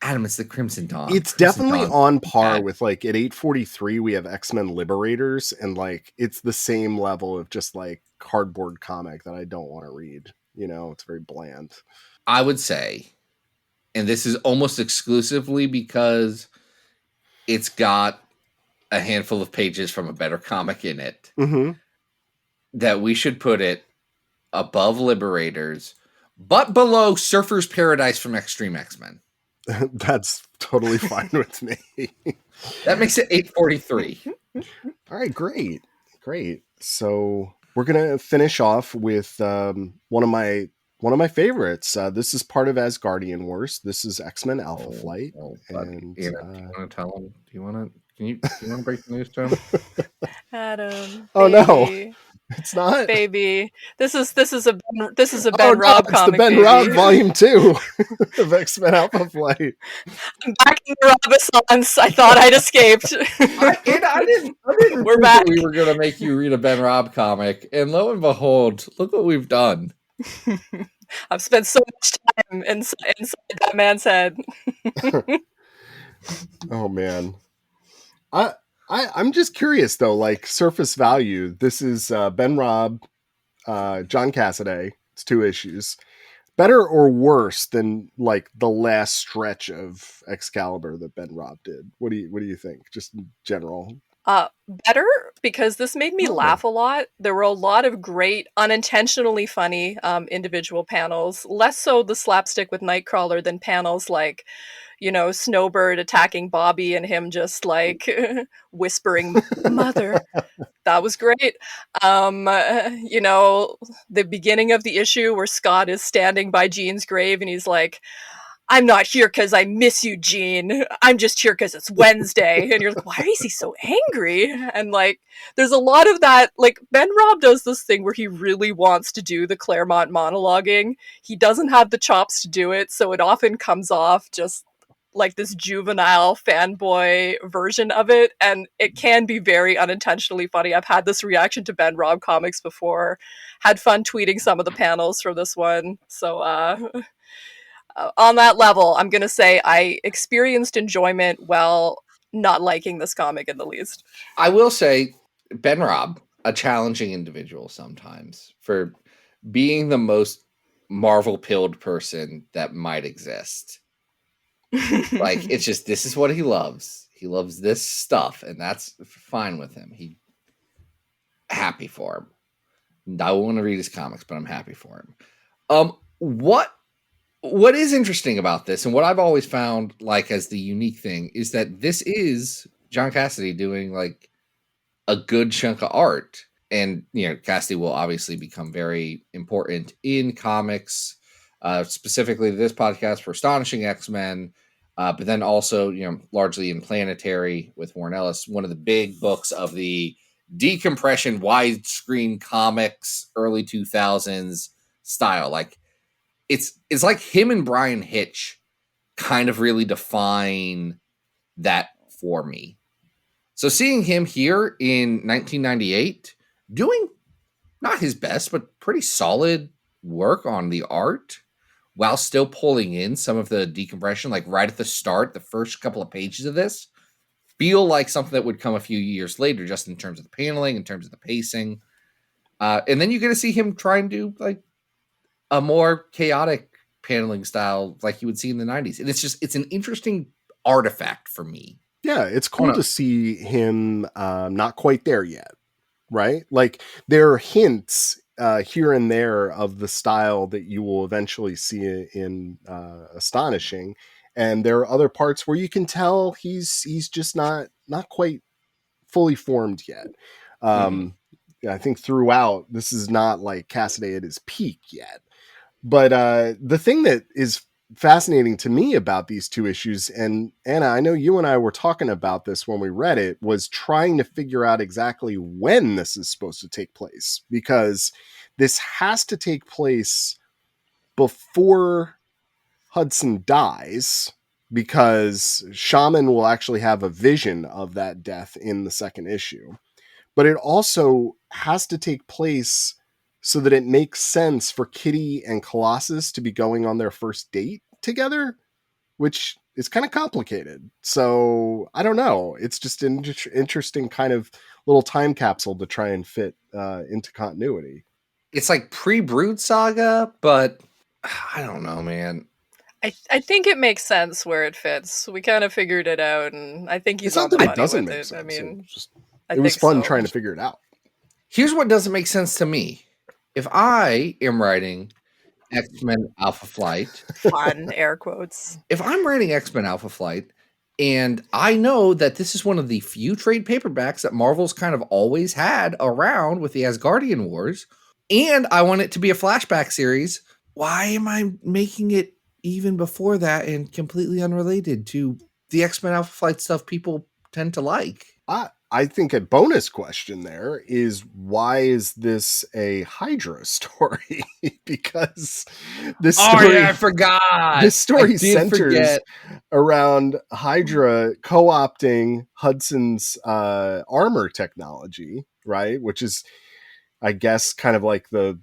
Speaker 3: Adam, it's the Crimson Dawn.
Speaker 4: It's
Speaker 3: Crimson
Speaker 4: definitely
Speaker 3: Dawn's
Speaker 4: on par
Speaker 3: bad.
Speaker 4: with, like, at 843 we have X-Men Liberators, and like it's the same level of just like cardboard comic that I don't want to read. You know, it's very bland.
Speaker 3: I would say, and this is almost exclusively because it's got a handful of pages from a better comic in it, that we should put it above Liberators, but below Surfer's Paradise from Extreme X-Men.
Speaker 4: That's totally fine with me.
Speaker 3: That makes it 843.
Speaker 4: All right, great. So we're gonna finish off with one of my favorites. This is part of Asgardian Wars. This is X-Men Alpha Flight.
Speaker 3: And do you want to tell him? Do you want to break the news to him?
Speaker 5: Adam.
Speaker 4: Oh no, it's not.
Speaker 5: Baby, this is a Ben Robb
Speaker 4: it's
Speaker 5: comic.
Speaker 4: the Ben
Speaker 5: baby.
Speaker 4: Robb Volume 2 of X-Men Alpha Flight.
Speaker 5: I'm back in the Rob-assance. I thought I'd escaped.
Speaker 3: I didn't
Speaker 5: We're
Speaker 3: think
Speaker 5: back.
Speaker 3: that we were going to make you read a Ben Robb comic, and lo and behold, look what we've done.
Speaker 5: I've spent so much time inside that man's head.
Speaker 4: Oh man, I'm just curious though. Like, surface value, this is Ben Robb, John Cassaday. It's 2 issues. Better or worse than like the last stretch of Excalibur that Ben Robb did? What do you think? Just in general.
Speaker 5: Better, because this made me laugh a lot. There were a lot of great, unintentionally funny individual panels. Less so the slapstick with Nightcrawler than panels like, you know, Snowbird attacking Bobby and him just like whispering "Mother." That was great. You know, the beginning of the issue where Scott is standing by Jean's grave and he's like, "I'm not here because I miss you, Jean. I'm just here because it's Wednesday." And you're like, why is he so angry? And like, there's a lot of that. Like, Ben Robb does this thing where he really wants to do the Claremont monologuing. He doesn't have the chops to do it, so it often comes off just like this juvenile fanboy version of it, and it can be very unintentionally funny. I've had this reaction to Ben Robb comics before. Had fun tweeting some of the panels for this one. So, on that level, I'm going to say I experienced enjoyment while not liking this comic in the least.
Speaker 3: I will say, Ben Robb, a challenging individual sometimes for being the most Marvel-pilled person that might exist. Like, it's just, this is what he loves. He loves this stuff, and that's fine with him. Happy for him. I want to read his comics, but I'm happy for him. What is interesting about this, and what I've always found like as the unique thing, is that this is John Cassaday doing like a good chunk of art. And, you know, Cassaday will obviously become very important in comics, specifically this podcast for Astonishing X-Men, but then also, you know, largely in Planetary with Warren Ellis, one of the big books of the decompression widescreen comics, early 2000s style. Like, it's like him and Brian Hitch kind of really define that for me. So seeing him here in 1998 doing not his best, but pretty solid work on the art while still pulling in some of the decompression, like right at the start, the first couple of pages of this feel like something that would come a few years later, just in terms of the paneling, in terms of the pacing. And then you get to see him try and do like a more chaotic paneling style like you would see in the 90s. And it's an interesting artifact for me.
Speaker 4: Yeah, it's cool to see him not quite there yet, right? Like there are hints here and there of the style that you will eventually see in Astonishing, and there are other parts where you can tell he's just not quite fully formed yet. I think throughout, this is not like Cassidy at his peak yet. But the thing that is fascinating to me about these two issues, and Anna, I know you and I were talking about this when we read it, was trying to figure out exactly when this is supposed to take place, because this has to take place before Hudson dies, because Shaman will actually have a vision of that death in the second issue. But it also has to take place so that it makes sense for Kitty and Colossus to be going on their first date together, which is kind of complicated. So I don't know. It's just an interesting kind of little time capsule to try and fit into continuity.
Speaker 3: It's like pre-Brood Saga, but I don't know, man.
Speaker 5: I think it makes sense where it fits. We kind of figured it out, and I think he's on the money with it. I mean,
Speaker 4: it was fun trying to figure it out.
Speaker 3: Here's what doesn't make sense to me. If I am writing X-Men Alpha Flight,
Speaker 5: fun air quotes.
Speaker 3: If I'm writing X-Men Alpha Flight, and I know that this is one of the few trade paperbacks that Marvel's kind of always had around with the Asgardian Wars, and I want it to be a flashback series, why am I making it even before that and completely unrelated to the X-Men Alpha Flight stuff people tend to like?
Speaker 4: I think a bonus question there is, why is this a Hydra story? Because this story,
Speaker 3: I forgot.
Speaker 4: This story centers around Hydra co-opting Hudson's armor technology, right? Which is, I guess, kind of like the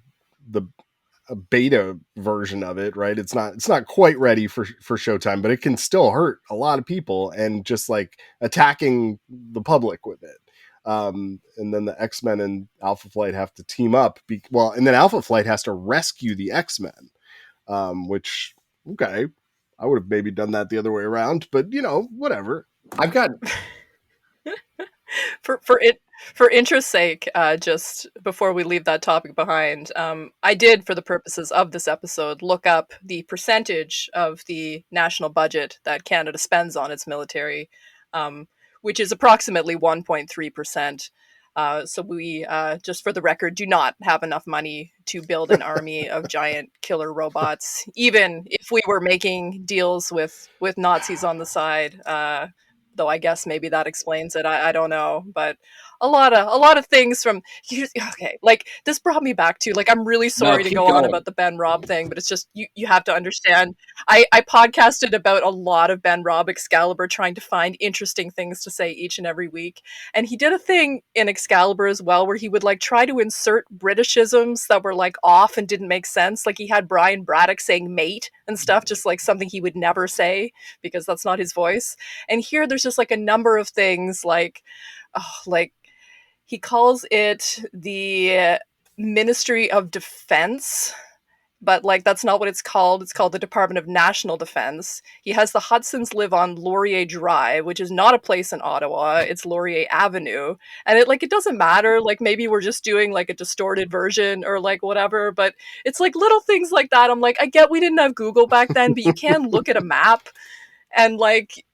Speaker 4: beta version of it, right? It's not quite ready for Showtime, but it can still hurt a lot of people, and just like attacking the public with it. And then the X-Men and Alpha Flight have to team up. And then Alpha Flight has to rescue the X-Men, which, okay, I would have maybe done that the other way around, but whatever.
Speaker 3: I've got
Speaker 5: for interest's sake, just before we leave that topic behind, I did, for the purposes of this episode, look up the percentage of the national budget that Canada spends on its military, which is approximately 1.3%. So we, just for the record, do not have enough money to build an army of giant killer robots, even if we were making deals with Nazis on the side. Though I guess maybe that explains it. I don't know, but a lot of things from okay, like this brought me back to, like, I'm really sorry to go on about the Ben Robb thing, but it's just you have to understand. I podcasted about a lot of Ben Robb Excalibur, trying to find interesting things to say each and every week, and he did a thing in Excalibur as well where he would like try to insert Britishisms that were like off and didn't make sense. Like he had Brian Braddock saying mate and stuff, just like something he would never say because that's not his voice. And here there's just like a number of things like he calls it the Ministry of Defense, but like that's not what it's called. It's called the Department of National Defense. He has the Hudsons live on Laurier Drive, which is not a place in Ottawa. It's Laurier Avenue. And it doesn't matter. Like maybe we're just doing like a distorted version or like whatever, but it's like little things like that. I'm like, I get we didn't have Google back then, but you can look at a map and like,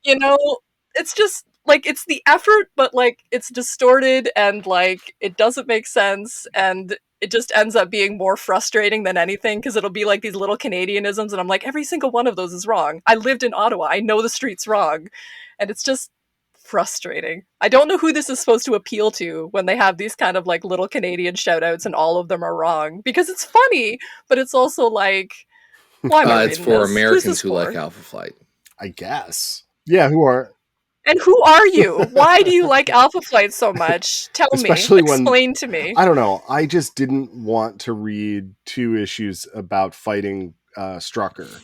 Speaker 5: it's just like, it's the effort, but like it's distorted and like it doesn't make sense, and it just ends up being more frustrating than anything because it'll be like these little Canadianisms and I'm like, every single one of those is wrong. I lived in Ottawa. I know the street's wrong. And it's just frustrating. I don't know who this is supposed to appeal to when they have these kind of like little Canadian shout outs and all of them are wrong, because it's funny, but it's also like, why am I
Speaker 3: it's for
Speaker 5: this?
Speaker 3: Americans who like Alpha Flight,
Speaker 4: I guess. Yeah, who are.
Speaker 5: And who are you? Why do you like Alpha Flight so much? Tell
Speaker 4: Especially
Speaker 5: me. Explain to me.
Speaker 4: I don't know. I just didn't want to read 2 issues about fighting Strucker,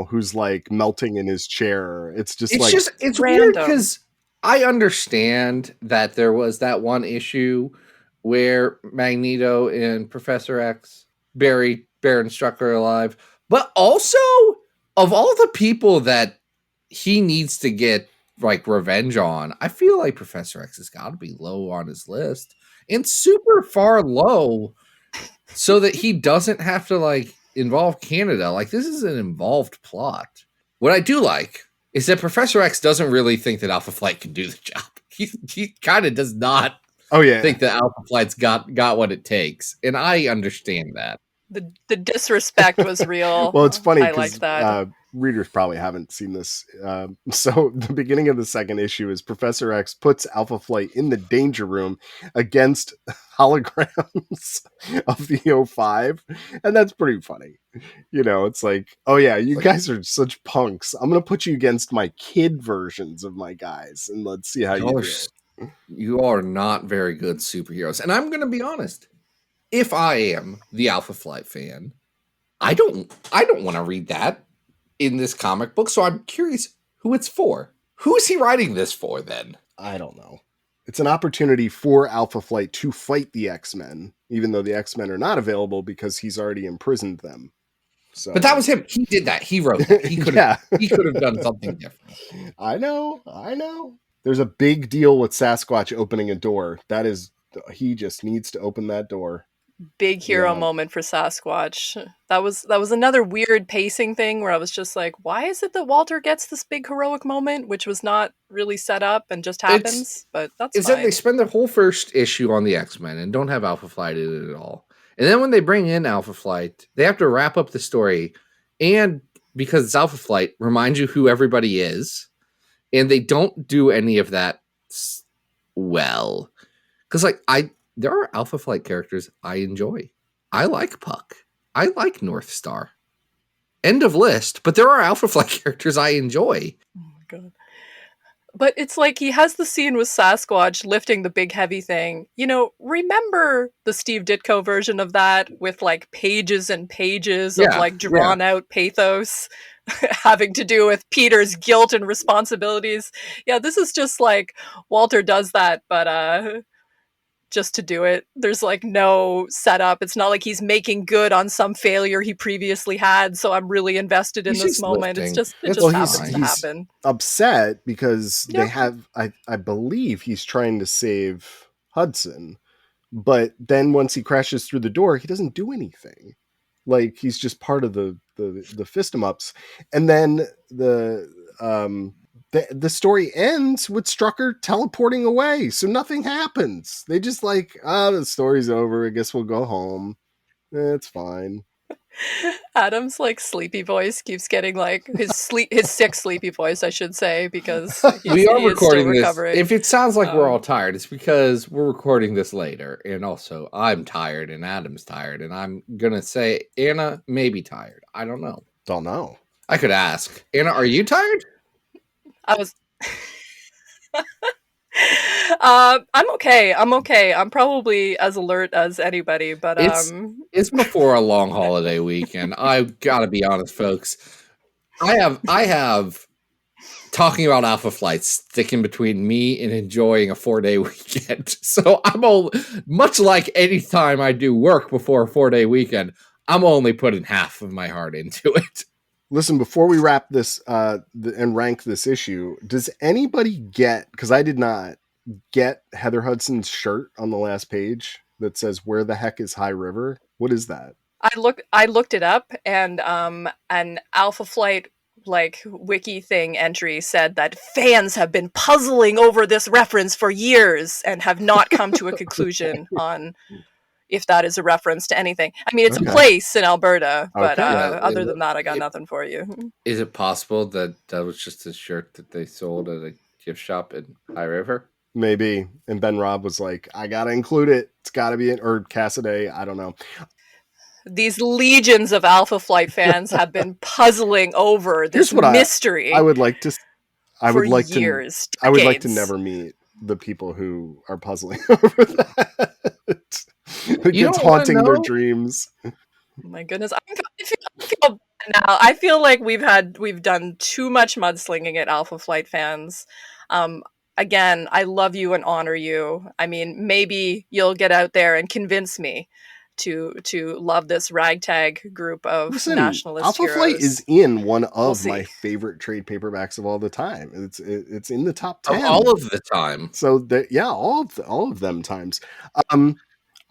Speaker 4: who's like melting in his chair. It's
Speaker 3: it's weird because I understand that there was that one issue where Magneto and Professor X buried Baron Strucker alive, but also of all the people that he needs to get like revenge on, I feel like Professor X has got to be low on his list and super far low so that he doesn't have to like involve Canada. Like this is an involved plot. What I do like is that Professor X doesn't really think that Alpha Flight can do the job. He kind of does not think that Alpha Flight's got what it takes. And I understand that.
Speaker 5: The disrespect was real.
Speaker 4: Well, it's funny
Speaker 5: I liked that.
Speaker 4: Readers probably haven't seen this. So the beginning of the second issue is Professor X puts Alpha Flight in the danger room against holograms of the O5. And that's pretty funny. You know, it's like, oh yeah, you guys are such punks. I'm going to put you against my kid versions of my guys. And let's see how you do.
Speaker 3: You are not very good superheroes. And I'm going to be honest. If I am the Alpha Flight fan, I don't want to read that in this comic book. So I'm curious who it's for. Who is he writing this for then?
Speaker 4: I don't know. It's an opportunity for Alpha Flight to fight the X-Men, even though the X-Men are not available because he's already imprisoned them. So,
Speaker 3: but that was him. He did that. He wrote that. He could have he could have done something different.
Speaker 4: I know. There's a big deal with Sasquatch opening a door. He just needs to open that door.
Speaker 5: Big hero moment for Sasquatch. That was another weird pacing thing where I was just like, why is it that Walter gets this big heroic moment, which was not really set up and just happens? But that's
Speaker 3: is
Speaker 5: fine.
Speaker 3: that they spend the whole first issue on the X-Men and don't have Alpha Flight in it at all. And then when they bring in Alpha Flight, they have to wrap up the story. And because it's Alpha Flight, remind you who everybody is. And they don't do any of that well. Because there are Alpha Flight characters I enjoy. I like Puck. I like North Star. End of list. But there are Alpha Flight characters I enjoy.
Speaker 5: Oh my god. But it's like he has the scene with Sasquatch lifting the big heavy thing. You know, remember the Steve Ditko version of that with like pages and pages of like drawn out pathos having to do with Peter's guilt and responsibilities. Yeah, this is just like Walter does that, but just to do it. There's like no setup. It's not like he's making good on some failure he previously had. So I'm really invested in this moment.
Speaker 3: Lifting.
Speaker 5: It just happens to happen.
Speaker 4: Upset because they have, I believe he's trying to save Hudson, but then once he crashes through the door, he doesn't do anything. Like he's just part of the fist 'em ups. And then the story ends with Strucker teleporting away, so nothing happens. They just like, the story's over. I guess we'll go home. It's fine.
Speaker 5: Adam's like sleepy voice keeps getting like his sick sleepy voice, I should say, because
Speaker 3: we are recording this. If it sounds like we're all tired, it's because we're recording this later, and also I'm tired and Adam's tired, and I'm gonna say Anna may be tired. I don't know.
Speaker 4: Don't know.
Speaker 3: I could ask Anna. Are you tired?
Speaker 5: I was. I'm okay. I'm probably as alert as anybody, but
Speaker 3: it's before a long holiday weekend. I've got to be honest, folks. I have talking about Alpha Flight sticking between me and enjoying a 4-day weekend. So I'm much like any time I do work before a 4-day weekend, I'm only putting half of my heart into it.
Speaker 4: Listen, before we wrap this and rank this issue, does anybody get, because I did not get Heather Hudson's shirt on the last page that says "Where the heck is High River"? What is that?
Speaker 5: I looked it up, and an Alpha Flight like wiki thing entry said that fans have been puzzling over this reference for years and have not come to a conclusion on if that is a reference to anything. I mean, it's a place in Alberta, but other than that, I got nothing for you.
Speaker 3: Is it possible that was just a shirt that they sold at a gift shop in High River?
Speaker 4: Maybe. And Ben Robb was like, I got to include it. It's got to be it. Or Cassidy. I don't know.
Speaker 5: These legions of Alpha Flight fans have been puzzling over this mystery.
Speaker 4: I would like to
Speaker 5: years,
Speaker 4: I would like to never meet the people who are puzzling over that. It's haunting their dreams.
Speaker 5: Oh my goodness. I feel now. I feel like we've done too much mudslinging at Alpha Flight fans. Again, I love you and honor you. I mean, maybe you'll get out there and convince me to love this ragtag group of nationalist
Speaker 4: Alpha
Speaker 5: heroes.
Speaker 4: Flight is in one of
Speaker 5: see.
Speaker 4: my favorite trade paperbacks of all the time. It's in the top
Speaker 3: Of
Speaker 4: 10
Speaker 3: all of the time.
Speaker 4: So all of them times.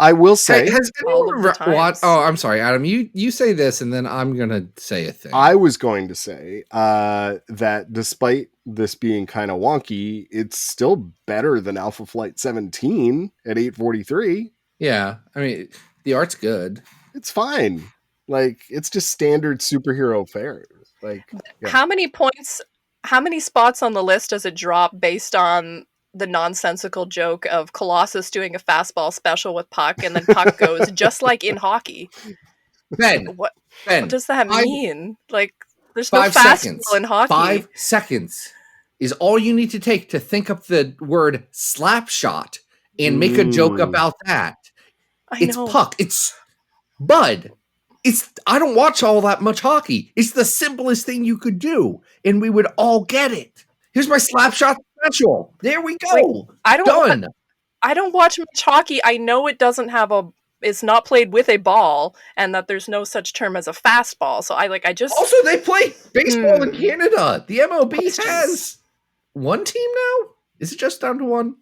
Speaker 4: I will say,
Speaker 3: Has
Speaker 5: all
Speaker 3: anyone
Speaker 5: of the times.
Speaker 3: Oh, I'm sorry, Adam. You say this, and then I'm gonna say a thing.
Speaker 4: I was going to say that despite this being kind of wonky, it's still better than Alpha Flight 17 at 843.
Speaker 3: Yeah, I mean, the art's good.
Speaker 4: It's fine. Like, it's just standard superhero fare. Like, yeah.
Speaker 5: How many points, how many spots on the list does it drop based on the nonsensical joke of Colossus doing a fastball special with Puck, and then Puck goes just like in hockey?
Speaker 3: Ben,
Speaker 5: What
Speaker 3: Ben,
Speaker 5: does that
Speaker 3: I-
Speaker 5: mean? Like, there's no
Speaker 3: 5
Speaker 5: fastball
Speaker 3: seconds.
Speaker 5: in hockey.
Speaker 3: 5 seconds is all you need to take to think up the word slap shot and make a joke about that. It's
Speaker 5: know.
Speaker 3: Puck. It's Bud. I don't watch all that much hockey. It's the simplest thing you could do, and we would all get it. Here's my slap shot special. There we go.
Speaker 5: Like, I
Speaker 3: Done.
Speaker 5: don't watch much hockey. I know it doesn't have it's not played with a ball, and that there's no such term as a fastball. So I just
Speaker 3: Also, they play baseball in Canada. The MLB has one team now. Is it just down to one?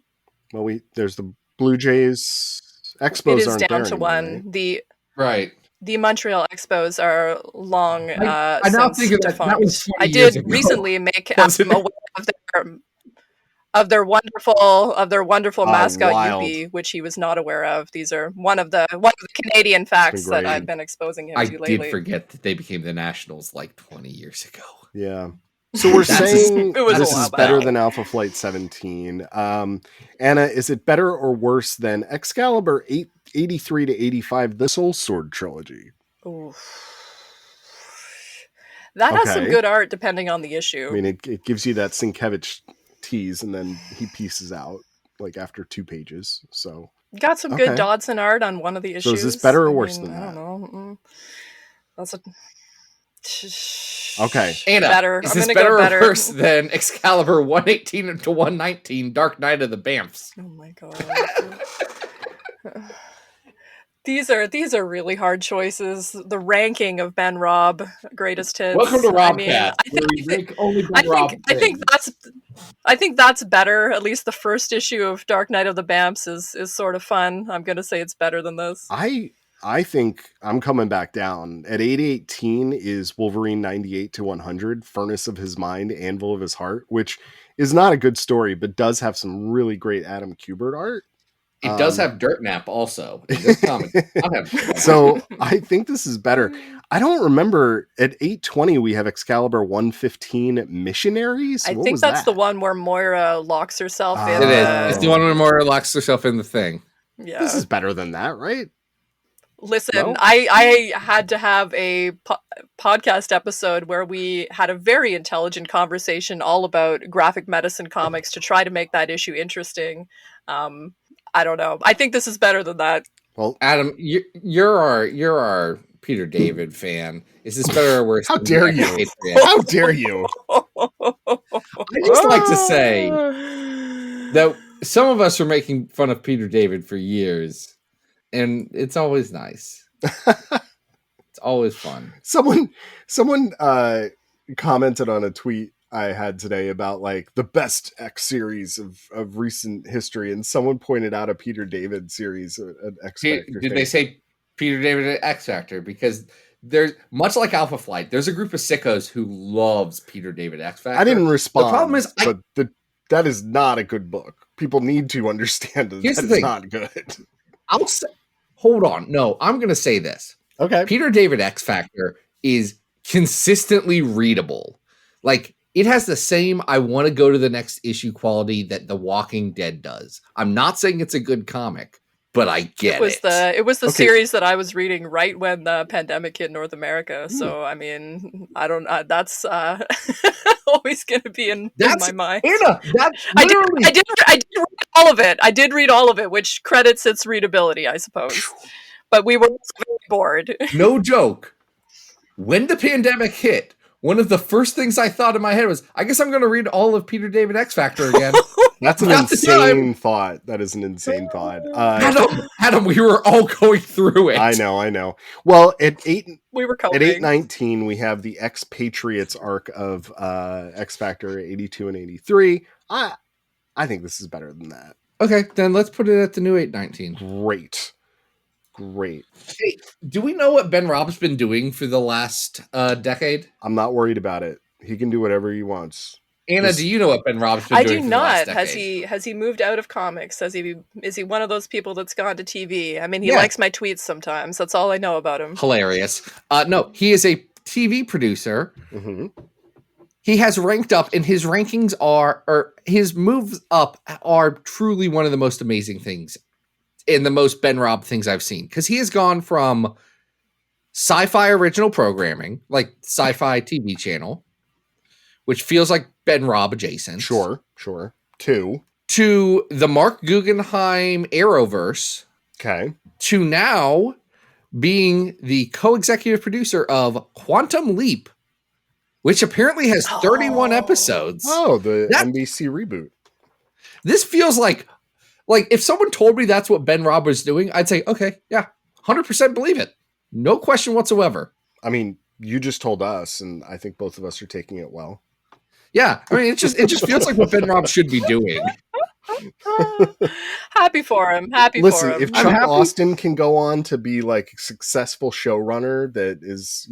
Speaker 4: Well, there's the Blue Jays. Expos
Speaker 5: it is
Speaker 4: aren't
Speaker 5: down
Speaker 4: there
Speaker 5: to
Speaker 4: anymore,
Speaker 5: one.
Speaker 4: right?
Speaker 3: Right.
Speaker 5: The Montreal Expos are long
Speaker 3: I now
Speaker 5: since
Speaker 3: think that
Speaker 5: defunct.
Speaker 3: was 20
Speaker 5: I
Speaker 3: years
Speaker 5: did
Speaker 3: ago.
Speaker 5: recently make
Speaker 3: Wasn't
Speaker 5: Adam aware of their wonderful mascot
Speaker 4: wild.
Speaker 5: Yuppie, which he was not aware of. These are one of the Canadian facts that
Speaker 4: great.
Speaker 5: I've been exposing him
Speaker 3: I
Speaker 5: to lately.
Speaker 3: did forget that they became the Nationals like 20 years ago.
Speaker 4: Yeah. So we're
Speaker 3: That's
Speaker 4: saying
Speaker 5: it was a
Speaker 4: this
Speaker 5: while
Speaker 4: is better
Speaker 5: back.
Speaker 4: than Alpha Flight 17. Anna, is it better or worse than Excalibur 83 to 85, the Soul Sword trilogy?
Speaker 5: Ooh. That has some
Speaker 4: Okay.
Speaker 5: good art depending on the issue.
Speaker 4: I mean, it gives you that Sienkiewicz tease, and then he pieces out like after 2 pages. So
Speaker 5: Got some
Speaker 4: Okay.
Speaker 5: good Dodson art on one of the issues.
Speaker 4: So is this better or worse than
Speaker 5: I
Speaker 4: that?
Speaker 5: don't know. That's a
Speaker 4: Okay.
Speaker 3: Anna,
Speaker 5: better.
Speaker 3: is
Speaker 5: I'm
Speaker 3: this
Speaker 5: gonna
Speaker 3: better
Speaker 5: go
Speaker 3: or
Speaker 5: better.
Speaker 3: worse than Excalibur 118 to 119, Dark Knight of the Bamfs?
Speaker 5: Oh my god. These are really hard choices. The ranking of Ben Robb greatest hits.
Speaker 3: Welcome to
Speaker 5: I mean,
Speaker 3: Robcast, where we rank only Ben Robb
Speaker 5: I think that's better. At least the first issue of Dark Knight of the Bamfs is sort of fun. I'm gonna say it's better than this.
Speaker 4: I think I'm coming back down. At 818 is Wolverine 98 to 100, Furnace of His Mind, Anvil of His Heart, which is not a good story, but does have some really great Adam Kubert art.
Speaker 3: It does have Dirt Nap also. In this comic.
Speaker 4: So I think this is better. I don't remember at 820 we have Excalibur 115 Missionaries.
Speaker 5: I
Speaker 4: What
Speaker 5: think
Speaker 4: was
Speaker 5: that's
Speaker 4: that?
Speaker 5: the one where Moira locks herself in.
Speaker 3: It is. It's the one where Moira locks herself in the thing.
Speaker 5: Yeah.
Speaker 4: This is better than that, right?
Speaker 5: Listen,
Speaker 4: No?
Speaker 5: I had to have a podcast episode where we had a very intelligent conversation all about graphic medicine comics to try to make that issue interesting. I don't know. I think this is better than that.
Speaker 4: Well,
Speaker 3: Adam, you're our Peter David fan. Is this better or worse?
Speaker 4: How
Speaker 3: than
Speaker 4: dare
Speaker 3: the
Speaker 4: you?
Speaker 3: Patreon?
Speaker 4: How dare you?
Speaker 3: I just like to say that some of us were making fun of Peter David for years, and it's always nice. It's always fun.
Speaker 4: Someone commented on a tweet I had today about like the best X series of recent history, and someone pointed out a Peter David series, an X Factor.
Speaker 3: Did they say Peter David at X Factor? Because there's much like Alpha Flight, there's a group of sickos who loves Peter David X Factor.
Speaker 4: I didn't respond.
Speaker 3: The problem is,
Speaker 4: but that is not a good book. People need to understand that
Speaker 3: Here's
Speaker 4: that
Speaker 3: the
Speaker 4: is
Speaker 3: thing.
Speaker 4: not good.
Speaker 3: I'll say, hold on. No, I'm going to say this.
Speaker 4: Okay.
Speaker 3: Peter David X Factor is consistently readable. Like, it has the same I want to go to the next issue quality that The Walking Dead does. I'm not saying it's a good comic, but I get it.
Speaker 5: It was the
Speaker 4: Okay.
Speaker 5: series that I was reading right when the pandemic hit North America. So I mean, I don't. That's always going to be in my mind.
Speaker 3: Anna, that's
Speaker 5: I did
Speaker 3: literally
Speaker 5: read all of it. I did read all of it, which credits its readability, I suppose. But we were also very bored.
Speaker 3: no joke. When the pandemic hit, one of the first things I thought in my head was, I guess I'm going to read all of Peter David X Factor again.
Speaker 4: That's an
Speaker 3: Not the
Speaker 4: insane thought. That is an insane thought.
Speaker 3: Adam, we were all going through it.
Speaker 4: I know. Well, at
Speaker 5: We were coping.
Speaker 4: At 819, we have the Expatriates arc of X Factor 82 and 83. I think this is better than that.
Speaker 3: Okay, then let's put it at the new 819.
Speaker 4: Great.
Speaker 3: Hey, do we know what Ben Robb's been doing for the last decade?
Speaker 4: I'm not worried about it. He can do whatever he wants.
Speaker 3: Anna, do you know what Ben Robb's been doing?
Speaker 5: I do not. Has he moved out of comics? Is he one of those people that's gone to TV? I mean, he likes my tweets sometimes. That's all I know about him.
Speaker 3: Hilarious. No, he is a TV producer.
Speaker 4: Mm-hmm.
Speaker 3: He has ranked up, and his rankings his moves up are truly one of the most amazing things and the most Ben Robb things I've seen. Because he has gone from sci-fi original programming, like sci-fi TV channel, which feels like Ben Robb adjacent.
Speaker 4: Sure. To
Speaker 3: the Mark Guggenheim Arrowverse.
Speaker 4: Okay.
Speaker 3: To now being the co-executive producer of Quantum Leap, which apparently has 31 episodes.
Speaker 4: Oh, the NBC reboot.
Speaker 3: This feels like if someone told me that's what Ben Robb was doing, I'd say, okay, yeah, 100% believe it. No question whatsoever.
Speaker 4: I mean, you just told us, and I think both of us are taking it well.
Speaker 3: Yeah, I mean, it just feels like what Ben Robb should be doing.
Speaker 5: Happy for him.
Speaker 4: Listen, if Chuck Austin can go on to be like a successful showrunner that is,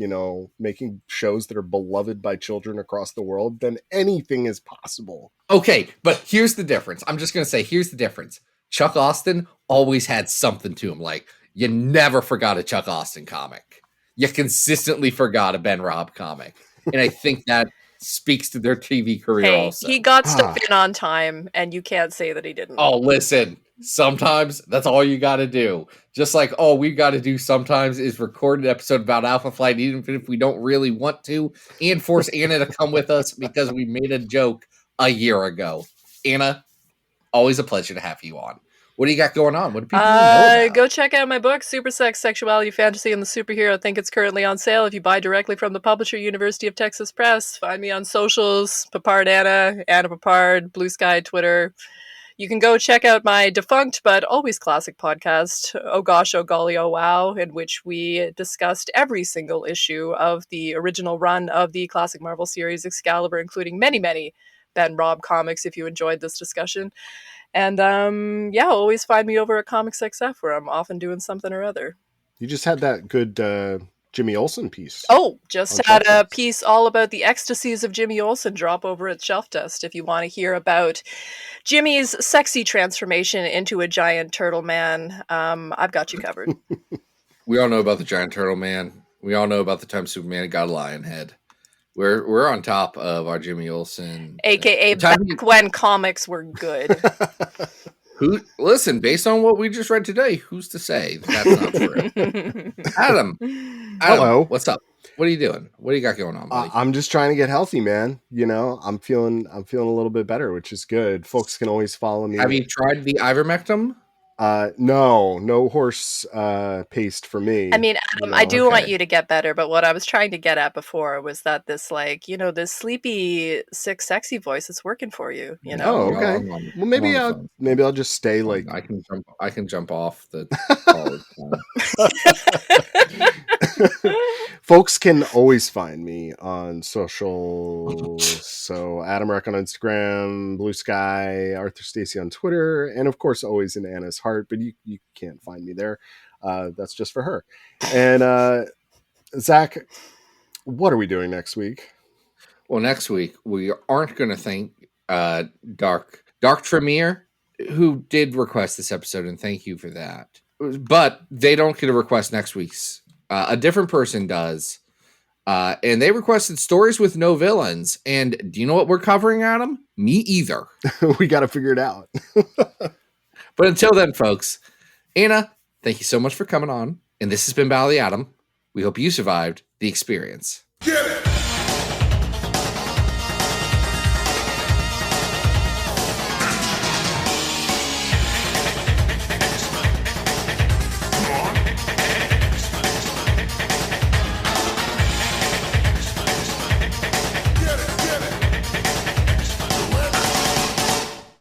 Speaker 4: making shows that are beloved by children across the world, then anything is possible.
Speaker 3: Okay, but here's the difference. I'm just going to say, here's the difference. Chuck Austin always had something to him. Like, you never forgot a Chuck Austin comic. You consistently forgot a Ben Robb comic. And I think that speaks to their TV career also.
Speaker 5: He got stuff in on time, and you can't say that he didn't.
Speaker 3: Oh, listen. Sometimes that's all you got to do. Just like all we got to do sometimes is record an episode about Alpha Flight, even if we don't really want to, and force Anna to come with us because we made a joke a year ago. Anna, always a pleasure to have you on. What do you got going on? What do people know about?
Speaker 5: Go check out my book, Super Sex, Sexuality, Fantasy, and the Superhero. I think it's currently on sale if you buy directly from the publisher, University of Texas Press. Find me on socials, Peppard Anna Peppard, Blue Sky, Twitter. You can go check out my defunct but always classic podcast, Oh Gosh, Oh Golly, Oh Wow, in which we discussed every single issue of the original run of the classic Marvel series Excalibur, including many, many Ben Robb comics, if you enjoyed this discussion. And always find me over at Comics XF, where I'm often doing something or other.
Speaker 4: You just had that good Jimmy Olsen piece.
Speaker 5: Oh, just had a piece all about the ecstasies of Jimmy Olsen drop over at Shelf Dust. If you want to hear about Jimmy's sexy transformation into a giant turtle man, I've got you covered.
Speaker 3: We all know about the giant turtle man. We all know about the time Superman got a lion head. We're on top of our Jimmy Olsen,
Speaker 5: AKA back when comics were good.
Speaker 3: Listen, based on what we just read today, who's to say that's not true? Adam,
Speaker 4: hello.
Speaker 3: What's up? What are you doing? What do you got going on, buddy?
Speaker 4: I'm just trying to get healthy, man. I'm feeling a little bit better, which is good. Folks can always follow me.
Speaker 3: Have you tried the ivermectin?
Speaker 4: No horse paste for me.
Speaker 5: I mean, Adam, I do want you to get better, but what I was trying to get at before was that this, this sleepy, sick, sexy voice is working for you.
Speaker 4: Oh, okay. Well, maybe I'll just stay like
Speaker 3: I can jump off the.
Speaker 4: Folks can always find me on social. So Adam Reck on Instagram, Blue Sky, Arthur Stacy on Twitter, and of course always in Anna's heart, but you can't find me there. That's just for her. And Zach, what are we doing next week?
Speaker 3: Well, next week we aren't going to thank Dark Tremere, who did request this episode, and thank you for that. But they don't get a request next week's. A different person does. And they requested stories with no villains. And do you know what we're covering, Adam? Me either.
Speaker 4: We got to figure it out.
Speaker 3: But until then, folks, Anna, thank you so much for coming on. And this has been Battle of the Atom. We hope you survived the experience.
Speaker 2: Get it!